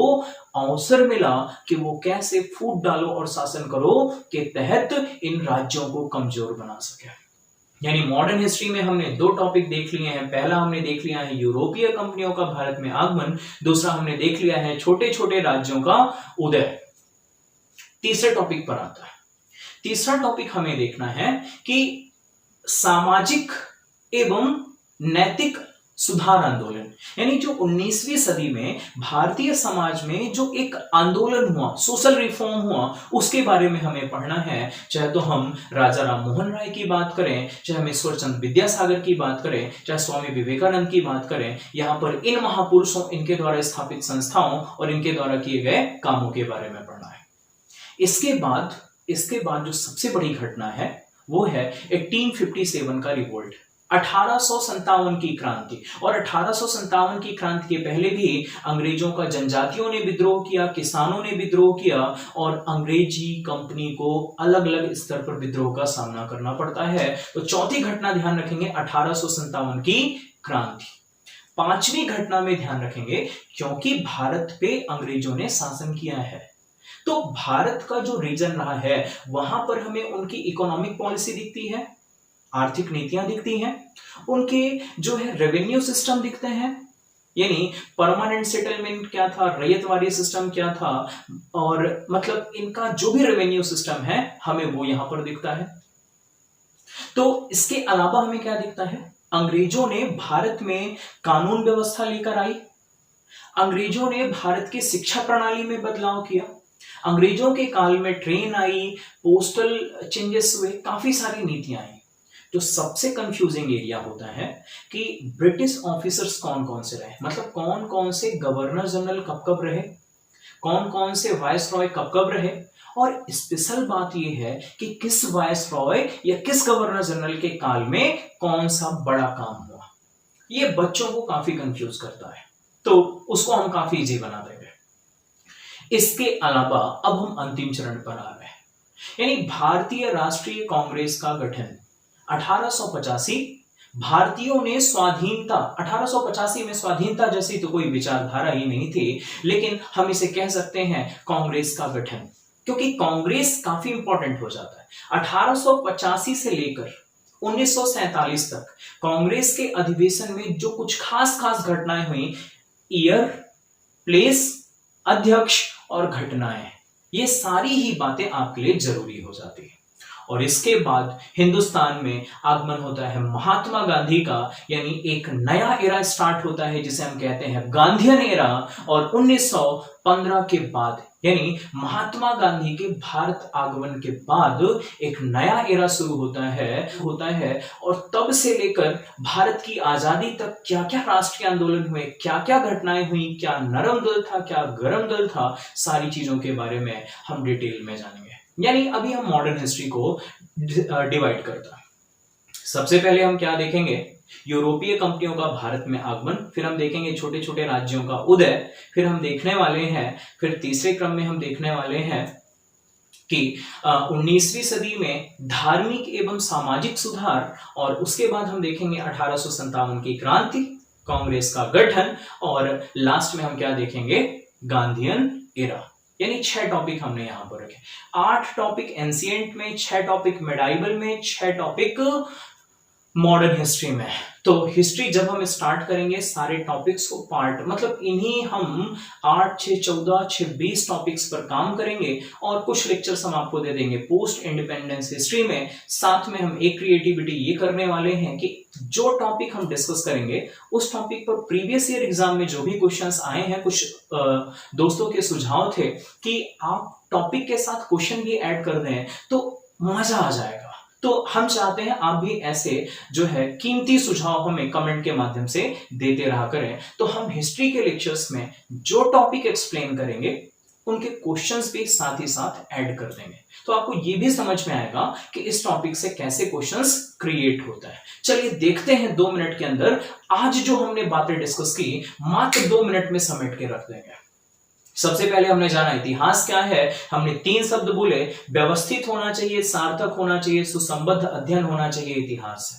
अवसर मिला कि वो कैसे फूट डालो और शासन करो के तहत इन राज्यों को कमजोर बना सके। यानी मॉडर्न हिस्ट्री में हमने 2 टॉपिक देख लिए हैं। पहला हमने देख लिया है यूरोपीय कंपनियों का भारत में आगमन, दूसरा हमने देख लिया है छोटे छोटे राज्यों का उदय। तीसरे टॉपिक पर आता है। तीसरा टॉपिक हमें देखना है कि सामाजिक एवं नैतिक सुधार आंदोलन। यानी जो 19वीं सदी में भारतीय समाज में जो एक आंदोलन हुआ, सोशल रिफॉर्म हुआ, उसके बारे में हमें पढ़ना है। चाहे तो हम राजा राम मोहन राय की बात करें, चाहे हम ईश्वरचंद विद्यासागर की बात करें, चाहे स्वामी विवेकानंद की बात करें, यहां पर इन महापुरुषों, इनके द्वारा स्थापित संस्थाओं और इनके द्वारा किए गए कामों के बारे में पढ़ना है। इसके बाद जो सबसे बड़ी घटना है वो है 1857 का रिवोल्ट, 1857 की क्रांति। और 1857 की क्रांति के पहले भी अंग्रेजों का जनजातियों ने विद्रोह किया, किसानों ने विद्रोह किया और अंग्रेजी कंपनी को अलग अलग स्तर पर विद्रोह का सामना करना पड़ता है। तो चौथी घटना ध्यान रखेंगे 1857 की क्रांति। 5वीं घटना में ध्यान रखेंगे क्योंकि भारत पे अंग्रेजों ने शासन किया है, तो भारत का जो रीजन रहा है वहां पर हमें उनकी इकोनॉमिक पॉलिसी दिखती है, आर्थिक नीतियां दिखती हैं, उनके जो है रेवेन्यू सिस्टम दिखते हैं। यानी परमानेंट सेटलमेंट क्या था, रैयतवाड़ी सिस्टम क्या था, और मतलब इनका जो भी रेवेन्यू सिस्टम है हमें वो यहां पर दिखता है। तो इसके अलावा हमें क्या दिखता है, अंग्रेजों ने भारत में कानून व्यवस्था लेकर आई, अंग्रेजों ने भारत की शिक्षा प्रणाली में बदलाव किया, अंग्रेजों के काल में ट्रेन आई, पोस्टल चेंजेस हुए, काफी सारी नीतियां आई। जो सबसे कंफ्यूजिंग एरिया होता है कि ब्रिटिश ऑफिसर्स कौन कौन से रहे, मतलब कौन कौन से गवर्नर जनरल कब कब रहे, कौन कौन से वायस रॉय कब कब रहे, और स्पेशल बात यह है कि किस वायस रॉय या किस गवर्नर जनरल के काल में कौन सा बड़ा काम हुआ। ये बच्चों को काफी कंफ्यूज करता है, तो उसको हम काफी इजी बना देंगे। इसके अलावा अब हम अंतिम चरण पर आ रहे हैं, यानी भारतीय राष्ट्रीय कांग्रेस का गठन 1885। भारतीयों ने स्वाधीनता 1885 में स्वाधीनता जैसी तो कोई विचारधारा ही नहीं थी, लेकिन हम इसे कह सकते हैं कांग्रेस का गठन, क्योंकि कांग्रेस काफी इंपॉर्टेंट हो जाता है। 1885 से लेकर 1947 तक कांग्रेस के अधिवेशन में जो कुछ खास खास घटनाएं हुई, ईयर, प्लेस, अध्यक्ष और घटनाएं, ये सारी ही बातें आपके लिए जरूरी हो जाती है। और इसके बाद हिंदुस्तान में आगमन होता है महात्मा गांधी का, यानी एक नया एरा स्टार्ट होता है जिसे हम कहते हैं गांधीयन एरा। और 1915 के बाद, यानी महात्मा गांधी के भारत आगमन के बाद एक नया एरा शुरू होता है। और तब से लेकर भारत की आजादी तक क्या क्या राष्ट्रीय आंदोलन हुए, क्या क्या घटनाएं हुई, क्या नरम दल था, क्या गरम दल था, सारी चीजों के बारे में हम डिटेल में जानेंगे। यानी अभी हम मॉडर्न हिस्ट्री को डिवाइड करते हैं। सबसे पहले हम क्या देखेंगे, यूरोपीय कंपनियों का भारत में आगमन, फिर हम देखेंगे छोटे छोटे राज्यों का उदय, फिर हम देखने वाले हैं, फिर तीसरे क्रम में हम देखने वाले हैं कि 19वीं सदी में धार्मिक एवं सामाजिक सुधार, और उसके बाद हम देखेंगे 1857 की क्रांति, कांग्रेस का गठन, और लास्ट में हम क्या देखेंगे, गांधीयन एरा। यानी 6 टॉपिक हमने यहां पर रखे, 8 टॉपिक एंशिएंट में, 6 टॉपिक मेडाइवल में, 6 टॉपिक मॉडर्न हिस्ट्री में। तो हिस्ट्री जब हम स्टार्ट करेंगे सारे टॉपिक्स को पार्ट, मतलब इन्हीं हम 8, 6, 14, 6, 20 टॉपिक्स पर काम करेंगे, और कुछ लेक्चर्स हम आपको दे देंगे पोस्ट इंडिपेंडेंस हिस्ट्री में। साथ में हम एक क्रिएटिविटी ये करने वाले हैं कि जो टॉपिक हम डिस्कस करेंगे उस टॉपिक पर प्रीवियस ईयर एग्जाम में जो भी क्वेश्चंस आए हैं, कुछ दोस्तों के सुझाव थे कि आप टॉपिक के साथ क्वेश्चन भी ऐड कर दें तो मजा आ जाएगा। तो हम चाहते हैं आप भी ऐसे जो है कीमती सुझाव हमें कमेंट के माध्यम से देते रहा करें। तो हम हिस्ट्री के लेक्चर्स में जो टॉपिक एक्सप्लेन करेंगे उनके क्वेश्चंस भी साथ ही साथ ऐड कर देंगे, तो आपको ये भी समझ में आएगा कि इस टॉपिक से कैसे क्वेश्चंस क्रिएट होता है। चलिए देखते हैं 2 मिनट के अंदर आज जो हमने बातें डिस्कस की, मात्र 2 मिनट में समेट के रख देंगे। सबसे पहले हमने जाना इतिहास क्या है, हमने 3 शब्द बोले, व्यवस्थित होना चाहिए, सार्थक होना चाहिए, सुसंबद्ध अध्ययन होना चाहिए। इतिहास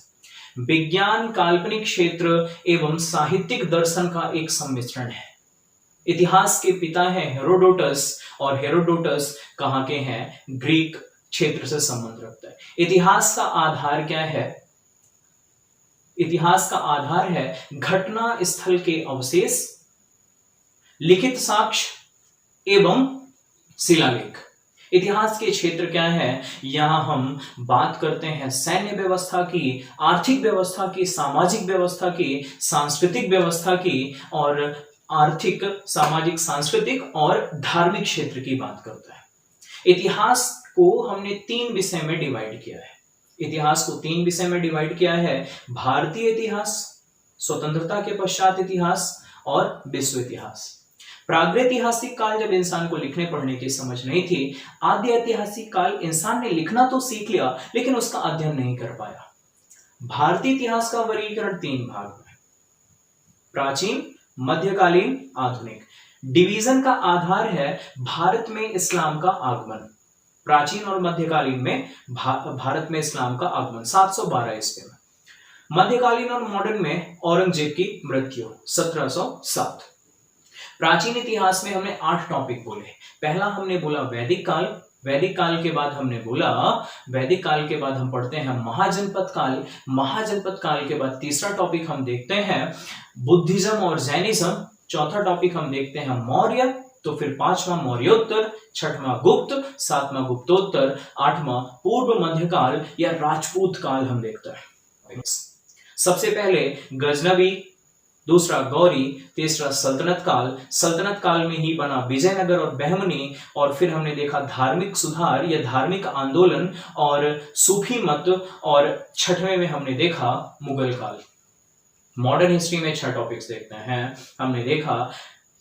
विज्ञान, काल्पनिक क्षेत्र एवं साहित्यिक दर्शन का एक सम्मिश्रण है। इतिहास के पिता हैं हेरोडोटस, और हेरोडोटस कहां के हैं, ग्रीक क्षेत्र से संबंध रखता है। इतिहास का आधार क्या है, इतिहास का आधार है घटना स्थल के अवशेष, लिखित साक्ष्य एवं शिलालेख। इतिहास के क्षेत्र क्या है, यहां हम बात करते हैं सैन्य व्यवस्था की, आर्थिक व्यवस्था की, सामाजिक व्यवस्था की, सांस्कृतिक व्यवस्था की, और आर्थिक, सामाजिक, सांस्कृतिक और धार्मिक क्षेत्र की बात करता है। इतिहास को हमने 3 विषय में डिवाइड किया है। इतिहास को 3 विषय में डिवाइड किया है, भारतीय इतिहास, स्वतंत्रता के पश्चात इतिहास और विश्व इतिहास। प्रागैतिहासिक काल जब इंसान को लिखने पढ़ने की समझ नहीं थी, आद्य ऐतिहासिक काल इंसान ने लिखना तो सीख लिया लेकिन उसका अध्ययन नहीं कर पाया। भारतीय इतिहास का वर्गीकरण 3 भाग में, प्राचीन, मध्यकालीन, आधुनिक। डिवीजन का आधार है भारत में इस्लाम का आगमन। प्राचीन और मध्यकालीन में भारत में इस्लाम का आगमन 712 ईस्वी में। मध्यकालीन और मॉडर्न में औरंगजेब की मृत्यु 1707। प्राचीन इतिहास में हमने 8 टॉपिक बोले। पहला हमने बोला वैदिक काल, वैदिक काल के बाद हमने बोला, वैदिक काल के बाद हम पढ़ते हैं महाजनपद काल, महाजनपद काल के बाद तीसरा टॉपिक हम देखते हैं बुद्धिज्म और जैनिज्म, चौथा टॉपिक हम देखते हैं मौर्य, तो फिर 5वां मौर्योत्तर, 6वां गुप्त, 7वां गुप्तोत्तर, 8वां पूर्व मध्यकाल या राजपूत काल हम देखते हैं। सबसे पहले गजनवी दूसरा गौरी, तीसरा सल्तनत काल में ही बना विजयनगर और बहमनी, और फिर हमने देखा धार्मिक सुधार या धार्मिक आंदोलन और सूफी मत, और छठवें में हमने देखा मुगल काल। मॉडर्न हिस्ट्री में 6 टॉपिक्स देखते हैं। हमने देखा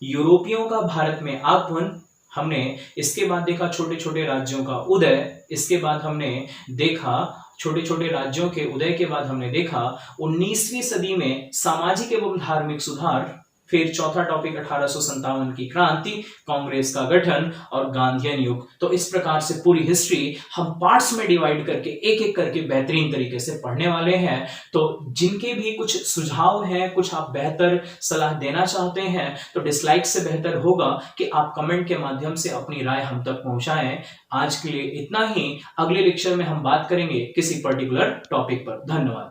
यूरोपियों का भारत में आगमन, हमने इसके बाद देखा छोटे छोटे राज्यों का उदय, इसके बाद हमने देखा छोटे छोटे राज्यों के उदय के बाद हमने देखा 19वीं सदी में सामाजिक एवं धार्मिक सुधार, फिर चौथा टॉपिक 1857 की क्रांति, कांग्रेस का गठन और गांधीयन युग। तो इस प्रकार से पूरी हिस्ट्री हम पार्ट्स में डिवाइड करके एक एक करके बेहतरीन तरीके से पढ़ने वाले हैं। तो जिनके भी कुछ सुझाव हैं, कुछ आप बेहतर सलाह देना चाहते हैं, तो डिसलाइक से बेहतर होगा कि आप कमेंट के माध्यम से अपनी राय हम तक पहुंचाएं। आज के लिए इतना ही। अगले लेक्चर में हम बात करेंगे किसी पर्टिकुलर टॉपिक पर। धन्यवाद।